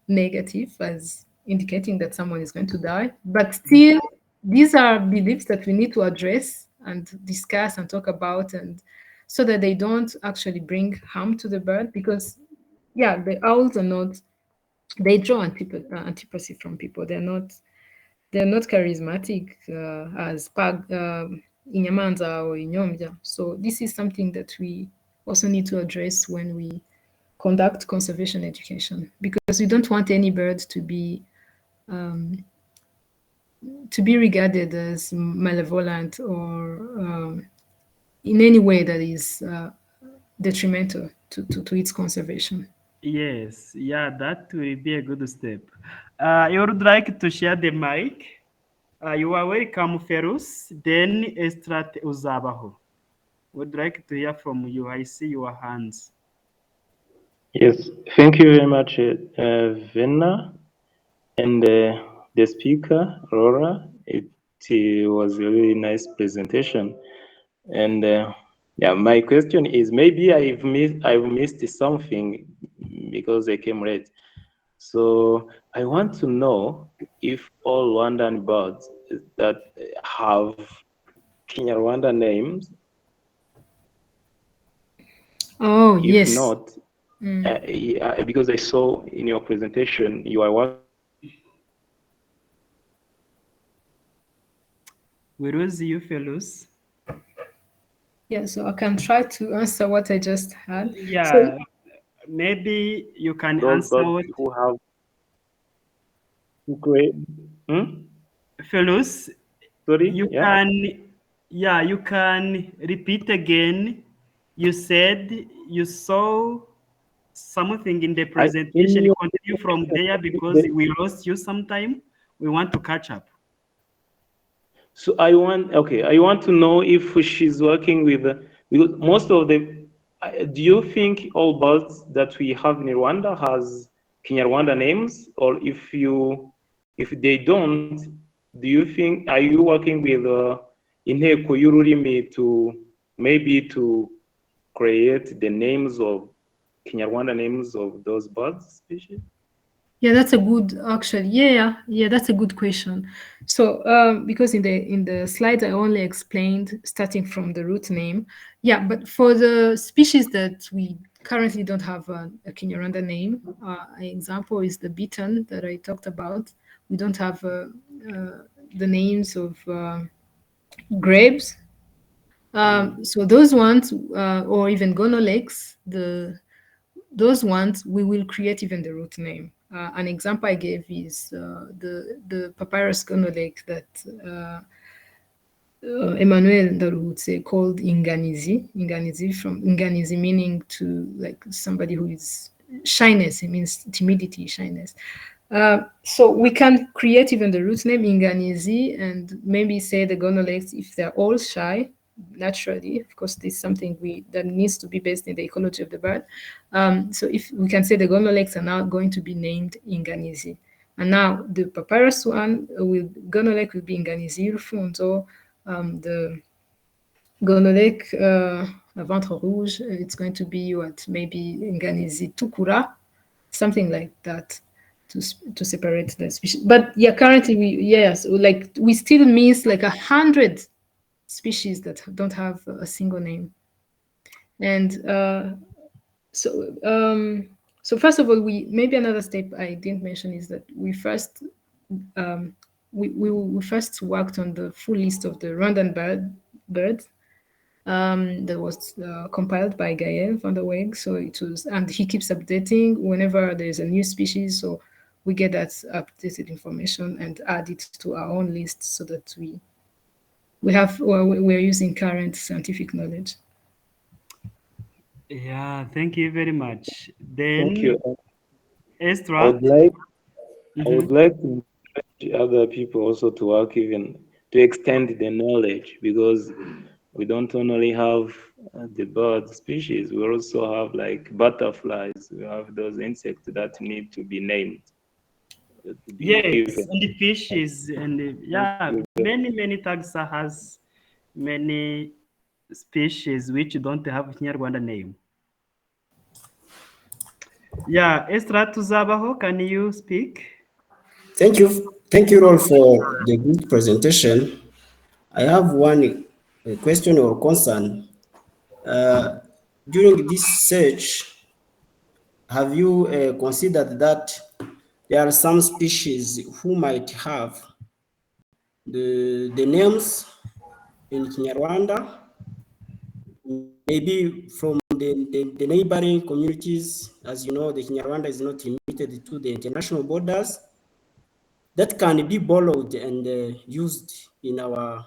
A: negative as indicating that someone is going to die, but still these are beliefs that we need to address and discuss and talk about, and so that they don't actually bring harm to the bird, because yeah, the owls are not, they draw antipathy from people. They're not charismatic as inyamanza or inyombya. So this is something that we also need to address when we conduct conservation education, because we don't want any bird to be regarded as malevolent or in any way that is detrimental to its conservation.
B: Yes, yeah, that will be a good step. You would like to share the mic? You are welcome, Ferus. Then Estrat Uzabaho. Would like to hear from you. I see your hands.
E: Yes, thank you very much, Venna, and the speaker, Laura. It was a really nice presentation. And yeah, my question is, maybe I've missed something because I came late. So I want to know if all Rwandan birds that have Kinyarwanda names.
A: Oh,
E: if
A: yes.
E: not, because I saw in your presentation you are working.
B: We lose you, Ferus.
A: Yeah, so I can try to answer what I just had.
B: Yeah,
A: So,
B: maybe you can
E: Those
B: answer
E: birds
B: what
E: who have great.
B: Ferus.
E: Sorry.
B: You
E: Yeah.
B: you can repeat again. You said you saw something in the presentation. You continue from there because we lost you sometime. We want to catch up.
E: So I want to know if she's working with because most of the. Do you think all birds that we have in Rwanda has Kinyarwanda names, or if they don't, do you think are you working with inteko y'ururimi to maybe to create the names of Kinyarwanda names of those birds species?
A: yeah, that's a good, actually. Yeah, that's a good question. So, because in the slides I only explained starting from the root name. Yeah, but for the species that we currently don't have a Kinyarwanda name, an example is the bittern that I talked about. We don't have the names of grapes. So those ones, or even gonoleks, those ones we will create even the root name. An example I gave is the papyrus gonolek that Emmanuel Ndaruhutse called Inganizi. Inganizi meaning to like somebody who is shyness. It means timidity, shyness. So we can create even the root name Inganizi and maybe say the gonoleks if they're all shy. Naturally, of course, this is something that needs to be based in the ecology of the bird. So if we can say the gonoleks are now going to be named Inganizi, and now the papyrus one gonolek will be Inganizi Rufunzo. The gonolek ventre rouge, it's going to be what, maybe Inganizi Tukura, something like that, to separate the species. But yeah, currently we still miss like 100 species that don't have a single name. And So first of all, maybe another step I didn't mention is that we first we first worked on the full list of the Rwandan birds that was compiled by Gael van der Weg. So it was, and he keeps updating whenever there's a new species. So we get that updated information and add it to our own list so that we're using current scientific knowledge.
B: Yeah, thank you very much.
E: Thank
B: Then,
E: you. I
B: Estra.
E: would like to encourage other people also to work even to extend the knowledge, because we don't only have the bird species, we also have like butterflies, we have those insects that need to be named.
B: Yes, and the fishes, and yeah, many taxa has many species which don't have Kinyarwanda name. Yeah, Estra Tuzabaho, can you speak?
F: Thank you, Laure, for the good presentation. I have one question or concern. During this search, have you considered that there are some species who might have the names in Kinyarwanda, maybe from the neighboring communities? As you know, the Kinyarwanda is not limited to the international borders, that can be borrowed and used in our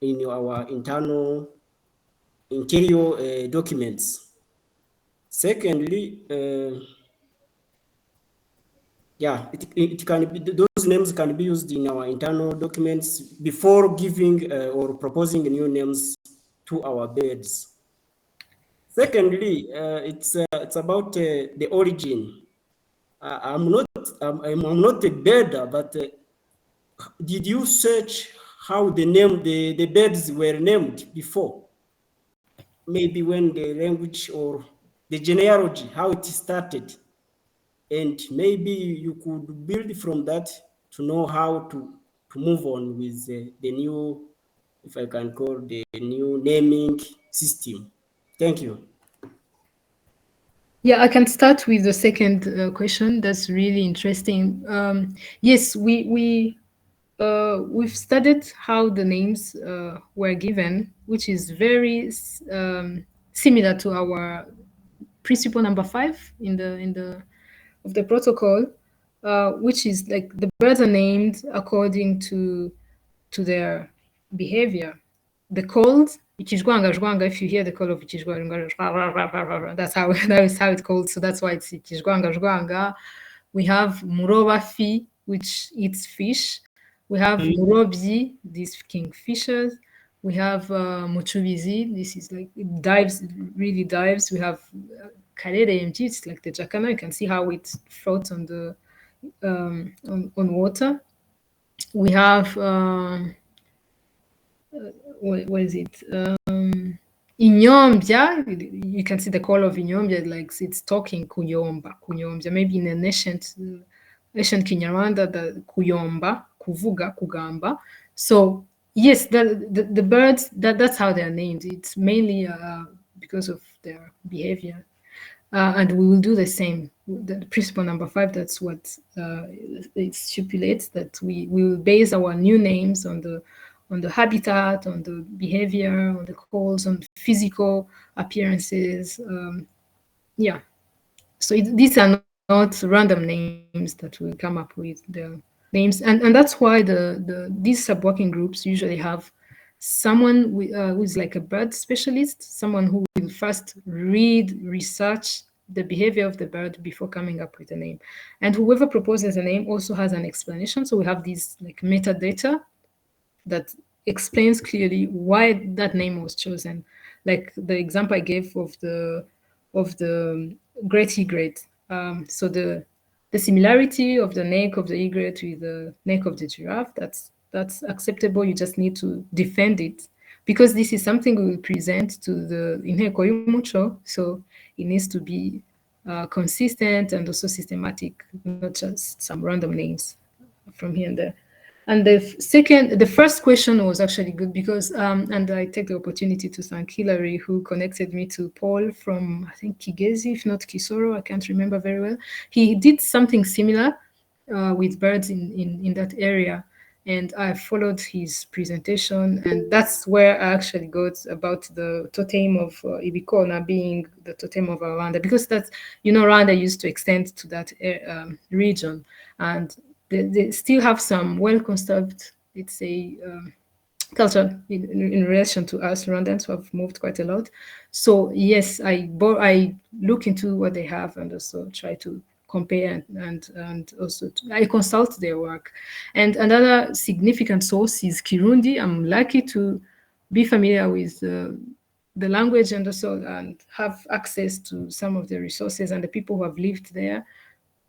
F: interior documents. Secondly, it can be, those names can be used in our internal documents before giving or proposing new names to our birds. Secondly, it's about the origin. I'm not a birder, but did you search how the birds were named before? Maybe when the language or the genealogy, how it started. And maybe you could build from that to know how to move on with the new, if I can call the new naming system. Thank you.
A: Yeah, I can start with the second question. That's really interesting. Yes, we've studied how the names were given, which is very similar to our principle number 5 in the protocol, which is like the birds are named according to their behavior. The calls, Ikijwanga, if you hear the call of Ikijwanga, that is how it's called. So that's why it's Ikijwanga. We have Murobafi, which eats fish. We have Murobyi, these kingfishers. We have Muchubizi, this is like, it dives, it really dives. We have Karere, it's like the Jacana. You can see how it floats on the on water. We have what is it? Inyombya. You can see the call of Inyombya, like it's talking Kuyomba. Maybe in an ancient Kinyarwanda, the Kuyomba, Kuvuga, Kugamba. So yes, the birds, that's how they're named. It's mainly because of their behavior. And we will do the same. The principle number 5, that's what it stipulates, that we will base our new names on the habitat, on the behavior, on the calls, on physical appearances. Yeah. So these are not random names that will come up with the names. And that's why these sub-working groups usually have someone who's like a bird specialist, someone who will first research the behavior of the bird before coming up with a name. And whoever proposes a name also has an explanation. So we have these like metadata that explains clearly why that name was chosen. Like the example I gave of the great egret. So the similarity of the neck of the egret with the neck of the giraffe, that's acceptable. You just need to defend it, because this is something we will present to the Inteko y'Umuco, so it needs to be consistent and also systematic, not just some random names from here and there. And the first question was actually good because, and I take the opportunity to thank Hilary, who connected me to Paul from, I think, Kigezi, if not Kisoro, I can't remember very well. He did something similar with birds in that area. And I followed his presentation, and that's where I actually got about the totem of Ibikona being the totem of Rwanda, because that's, Rwanda used to extend to that region, and they still have some well-conserved, let's say, culture in relation to us Rwandans who have moved quite a lot. So yes, I look into what they have and also try to compare and also I consult their work. And another significant source is Kirundi. I'm lucky to be familiar with the language and also and have access to some of the resources and the people who have lived there.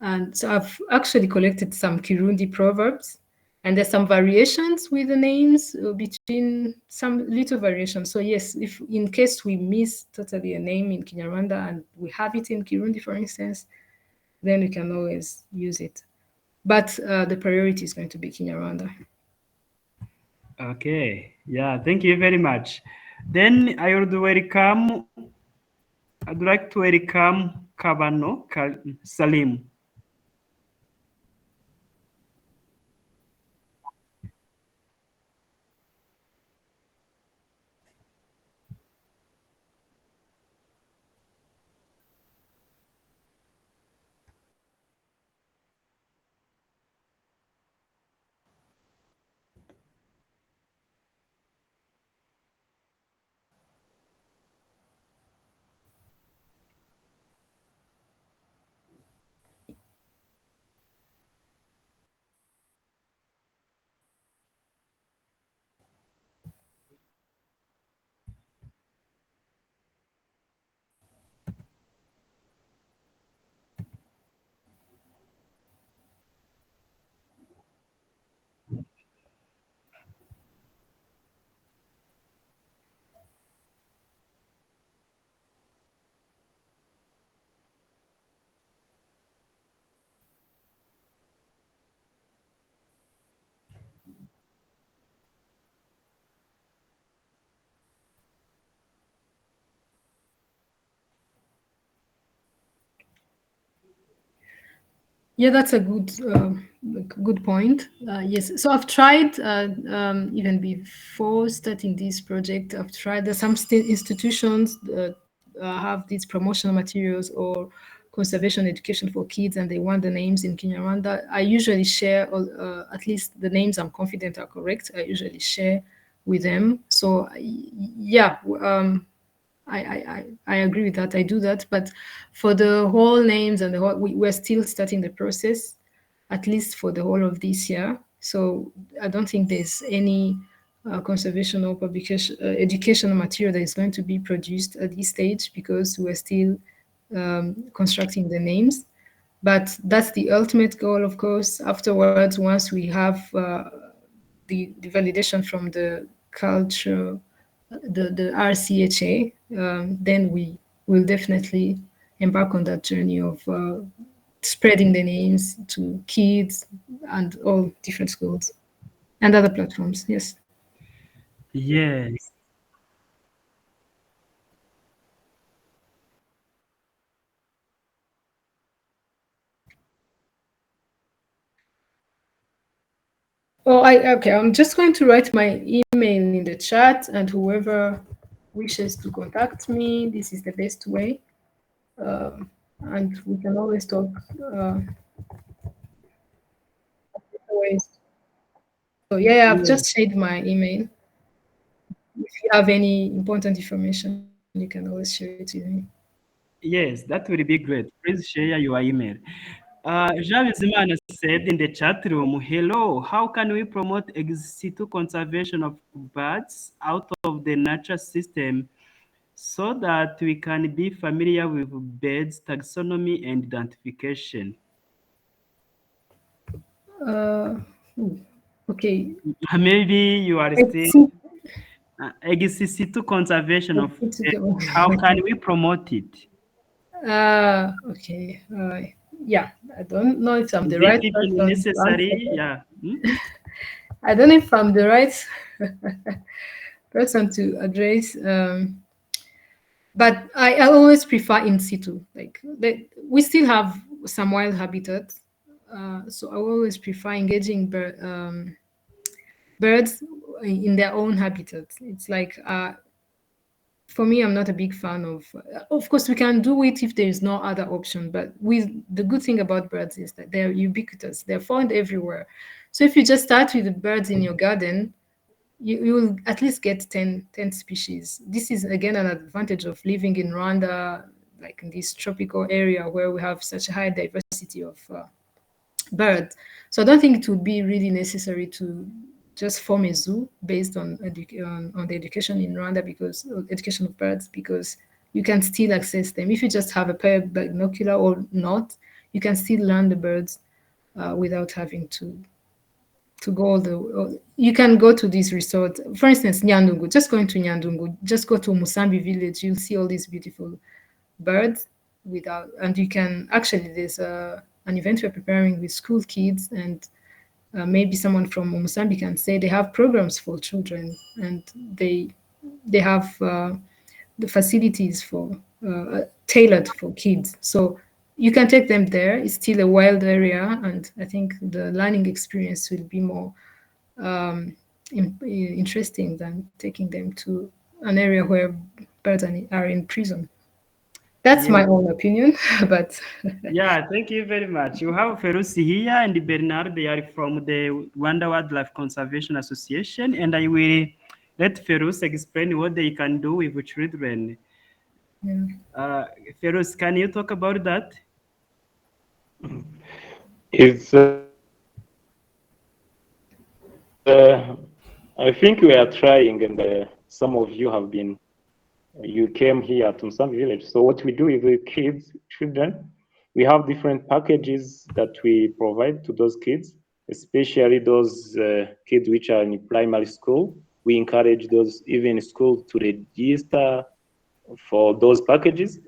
A: And so I've actually collected some Kirundi proverbs, and there's some variations with the names between some little variations. So yes, if in case we miss totally a name in Kinyarwanda and we have it in Kirundi, for instance, then we can always use it. But the priority is going to be Kinyarwanda.
B: Okay, yeah, thank you very much. Then I'd like to welcome Kabano Salim.
A: Yeah, that's a good point. Yes, so I've tried even before starting this project. I've tried. There's some institutions that have these promotional materials or conservation education for kids, and they want the names in Kinyarwanda. I usually share at least the names I'm confident are correct. I usually share with them. So yeah. I agree with that. I do that, but for the whole names and the whole, we're still starting the process, at least for the whole of this year. So I don't think there's any conservation or publication educational material that is going to be produced at this stage because we're still constructing the names. But that's the ultimate goal, of course. Afterwards, once we have the validation from the culture, the RCHA, then we will definitely embark on that journey of spreading the names to kids and all different schools and other platforms. Yes.
B: Yes.
A: Oh, okay. I'm just going to write my email in the chat, and whoever wishes to contact me, this is the best way. And we can always talk. Always. So yeah, I've just shared my email. If you have any important information, you can always share it with me.
B: Yes, that will be great. Please share your email. Jean Bizimana said in the chat room, hello, how can we promote ex situ conservation of birds out of the natural system so that we can be familiar with birds taxonomy and identification?
A: Okay.
B: Maybe you are still ex situ conservation of birds. How can we promote it?
A: Okay. Yeah, I don't know if I'm
B: Is
A: the
B: it
A: right
B: even
A: person to answer
B: necessary?
A: that.
B: Yeah.
A: I don't know if I'm the right person to address, but I always prefer in situ. Like we still have some wild habitats, so I always prefer engaging birds in their own habitats. It's like for me, I'm not a big fan of course, we can do it if there is no other option. But the good thing about birds is that they're ubiquitous. They're found everywhere. So if you just start with the birds in your garden, you will at least get 10 species. This is again an advantage of living in Rwanda, like in this tropical area where we have such a high diversity of birds. So I don't think it would be really necessary to just form a zoo based on the education in Rwanda, because education of birds, because you can still access them. If you just have a pair of binocular or not, you can still learn the birds without having to go you can go to these resorts. For instance, Nyandungu, just going to Nyandungu, just go to Musambi village, you'll see all these beautiful birds and you can actually, there's an event we're preparing with school kids, and maybe someone from Musambi can say they have programs for children, and they have the facilities for tailored for kids. So you can take them there. It's still a wild area, and I think the learning experience will be more interesting than taking them to an area where birds are in prison. That's my own opinion, but
B: yeah, thank you very much. You have Ferusi here and Bernard. They are from the Rwanda Wildlife Conservation Association, and I will let Ferus explain what they can do with children.
A: yeah.
B: Ferus, can you talk about that?
E: It's I think we are trying, and some of you you came here to some village. So what we do with the children, we have different packages that we provide to those kids, especially those kids which are in primary school. We encourage those even in school to register for those packages.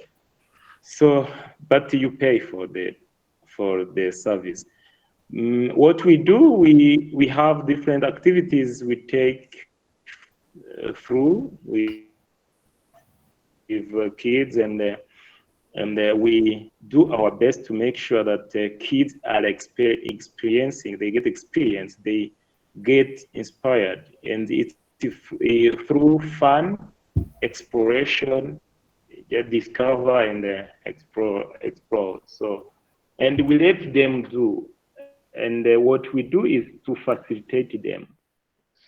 E: So, but you pay for the service. What we do, we have different activities we take through with kids, and we do our best to make sure that kids are experiencing, they get experience, they get inspired, and it's through fun, exploration, discover and explore. So, and we let them do, and what we do is to facilitate them.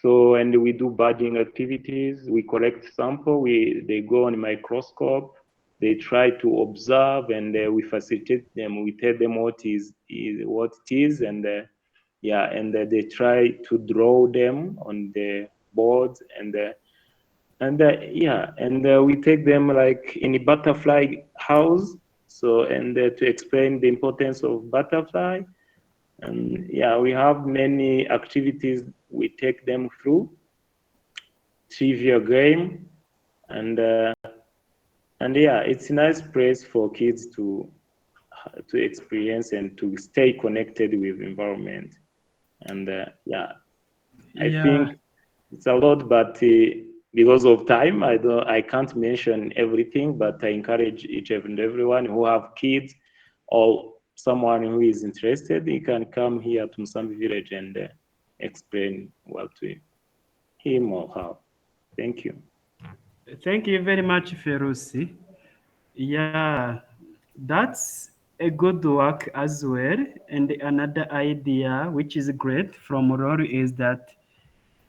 E: So, and we do badging activities. We collect sample. They go on a microscope. They try to observe, and we facilitate them. We tell them what it is, and they try to draw them on the boards, and we take them like in a butterfly house. So, and to explain the importance of butterfly. And we have many activities we take them through, trivia game, and it's a nice place for kids to experience and to stay connected with environment. And I think it's a lot, but because of time, I can't mention everything. But I encourage each and everyone who have kids or someone who is interested, he can come here to Musambi village and explain what to him or her. Thank you.
B: Thank you very much, Ferusi. Yeah, that's a good work as well. And another idea, which is great from Laure, is that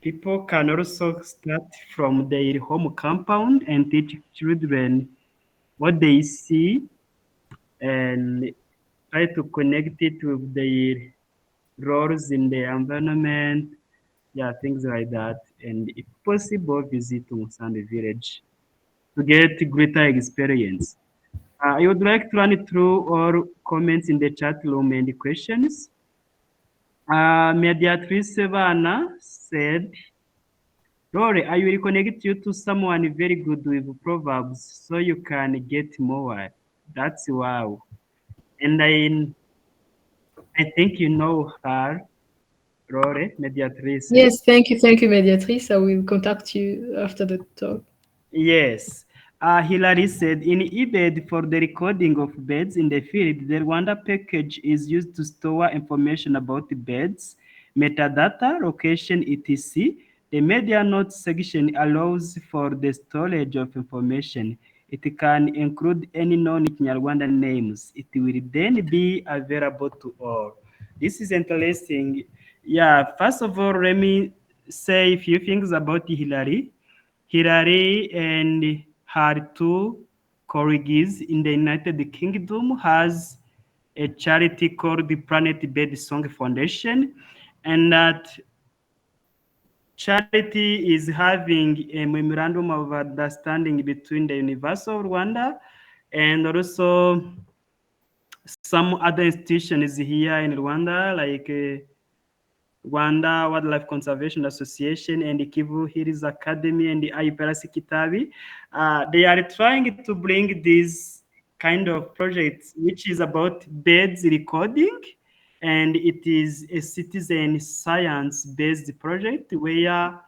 B: people can also start from their home compound and teach children what they see and try to connect it with their roles in the environment, things like that. And if possible, visit Musambi village to get greater experience. I would like to run through all comments in the chat room and questions. Mediatrice Savannah said, Laure, I will connect you to someone very good with proverbs so you can get more. That's wow. And I think you know her, Laure, mediatrice.
A: Yes, thank you, Mediatrice. I will contact you after the talk.
B: Yes. Hilary said, in eBed for the recording of birds in the field, the Rwanda package is used to store information about the birds, metadata, location, etc. The media notes section allows for the storage of information. It can include any known Kinyarwanda names. It will then be available to all. This is interesting. Yeah, first of all, let me say a few things about Hilary. Hilary and her two colleagues in the United Kingdom has a charity called the Planet Bird Song Foundation, and that charity is having a memorandum of understanding between the University of Rwanda and also some other institutions here in Rwanda, like Rwanda Wildlife Conservation Association and the Kivu Hills Academy and the IPRC Kitabi. They are trying to bring this kind of project, which is about birds recording, and it is a citizen science-based project where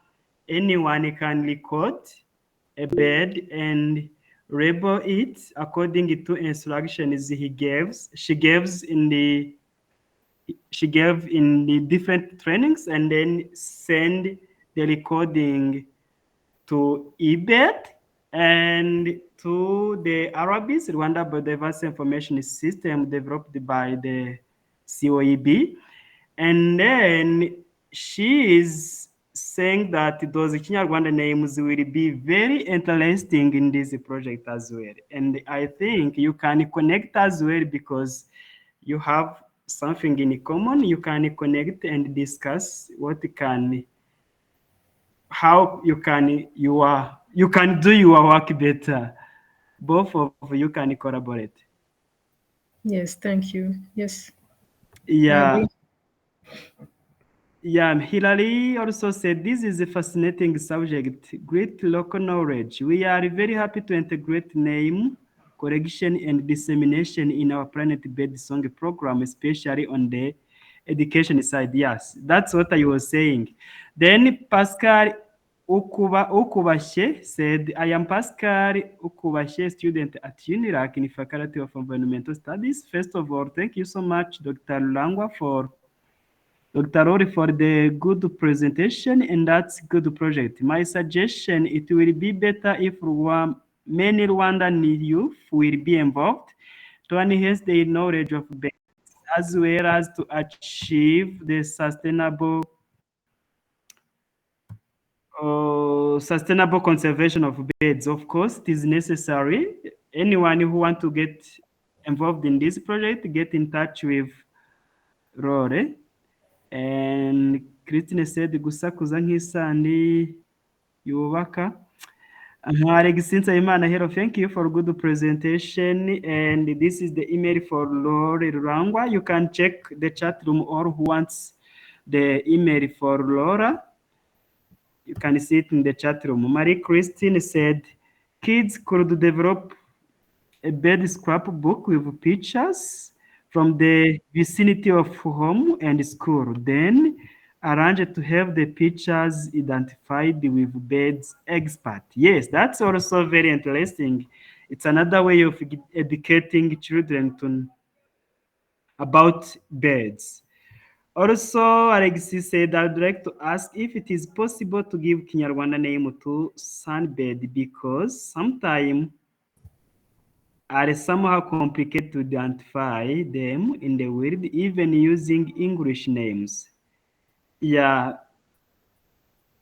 B: anyone can record a bird and label it according to instructions she gives in the she gave in the different trainings and then send the recording to eBed and to the Arabis, Rwanda Biodiversity Information System developed by the CoEB. And then she is saying that those Kinyarwanda names will be very interesting in this project as well. And I think you can connect as well because you have something in common. You can connect and discuss what can how you can do your work better. Both of you can collaborate.
A: Yes, thank you. Yes, I
B: Yeah.
A: agree.
B: Yeah, Hilary also said this is a fascinating subject, great local knowledge. We are very happy to integrate name correction and dissemination in our Planet Bird Song program, especially on the education side. Yes, that's what I was saying. Then Pascal Ukubashe said, I am Pascal Ukubashe, student at UNIRAC in Faculty of Environmental Studies. First of all, thank you so much, Dr. Lulangwa, for Dr. Laure for the good presentation, and that's good project. My suggestion, it will be better if many Rwandan youth will be involved to enhance their knowledge of birds as well as to achieve the sustainable conservation of birds. Of course, it is necessary. Anyone who want to get involved in this project, get in touch with Laure. And Christine said gusakuza nk'isandi yubaka. Alex Nsabimana, hello, thank you for good presentation. And this is the email for Laure Rurangwa. You can check the chat room or who wants the email for Laura. You can see it in the chat room. Marie Christine said, kids could develop a bird scrapbook with pictures from the vicinity of home and school. Then arrange to have the pictures identified with birds expert. Yes, that's also very interesting. It's another way of educating children about birds. Also, Alexis said, I'd like to ask if it is possible to give Kinyarwanda name to sunbird because sometimes are somehow complicated to identify them in the world, even using English names. Yeah,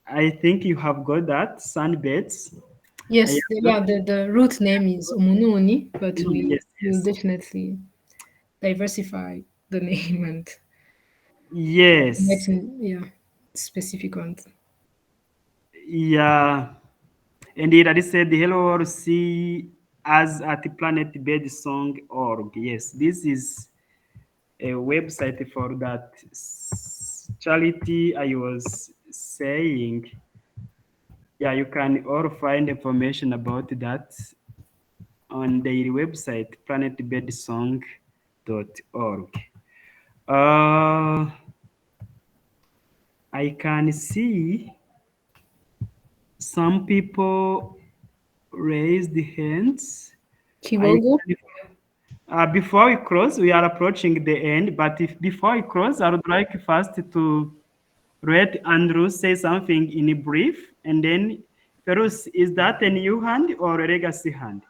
B: I think you have got that, sunbirds. I
A: Yes,
B: have got,
A: yeah, the root name is Umununi, but we
B: yes,
A: will
B: yes.
A: definitely diversify the name and
B: Yes,
A: make yeah, specific ones.
B: yeah. Indeed, I said hello, see us at planetbirdsong.org. Yes, this is a website for that charity I was saying. Yeah, you can all find information about that on their website, planetbirdsong.org. Uh, I can see some people raise the hands.
A: Kibogo?
B: Before we close, we are approaching the end, but if before we close, I would like first to let Andrew say something in brief, and then Ferus, is that a new hand or a legacy hand?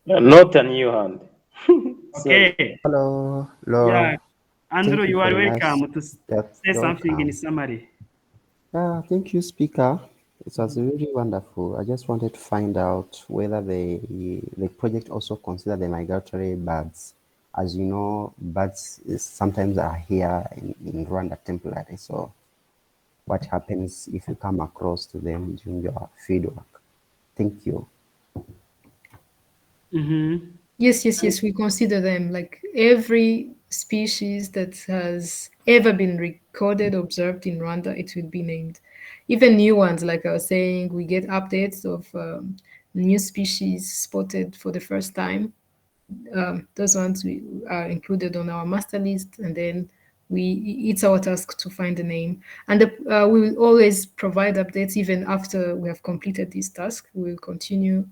E: Not a new hand. Sorry.
B: Okay.
G: Hello,
B: Yeah.
G: Laure.
B: Andrew,
G: Thank you
B: you
G: for
B: are
G: the nice.
B: welcome to
G: Yep,
B: say
G: you're
B: something in
G: welcome.
B: summary.
G: Thank you, Speaker. It was really wonderful. I just wanted to find out whether the project also consider the migratory birds. As you know, birds sometimes are here in Rwanda temporarily. So, what happens if you come across to them during your field work? Thank you.
B: Mm-hmm.
A: Yes. We consider them like every species that has ever been recorded, observed in Rwanda, it will be named. Even new ones, like I was saying, we get updates of new species spotted for the first time. Those ones we are included on our master list, and then it's our task to find a name. And we will always provide updates even after we have completed this task. We will continue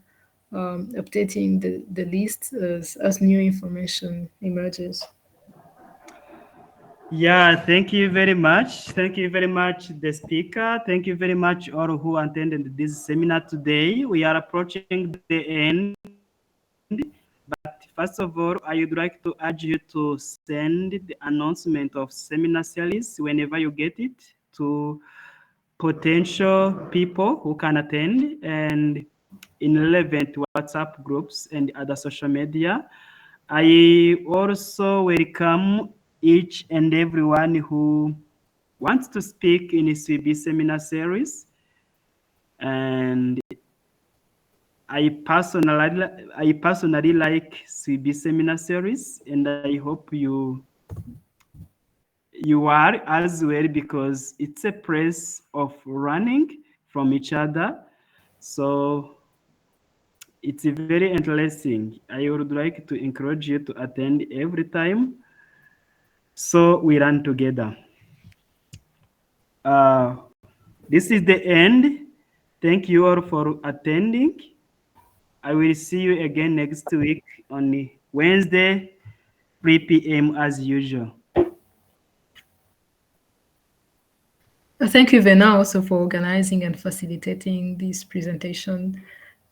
A: updating the list as new information emerges.
B: Yeah, thank you very much. Thank you very much, the speaker. Thank you very much, all who attended this seminar today. We are approaching the end. But first of all, I would like to urge you to send the announcement of seminar series whenever you get it to potential people who can attend and in relevant WhatsApp groups and other social media. I also welcome each and everyone who wants to speak in CB seminar series. And I personally like CB seminar series, and I hope you are as well, because it's a place of learning from each other. So it's very interesting. I would like to encourage you to attend every time so we run together. This is the end. Thank you all for attending. I will see you again next week on Wednesday, 3 p.m. as usual.
A: Thank you, Vena, also for organizing and facilitating this presentation.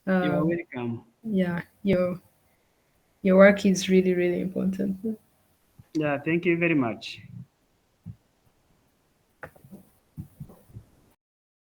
B: You are welcome.
A: Yeah, your work is really, really important.
B: Yeah, thank you very much.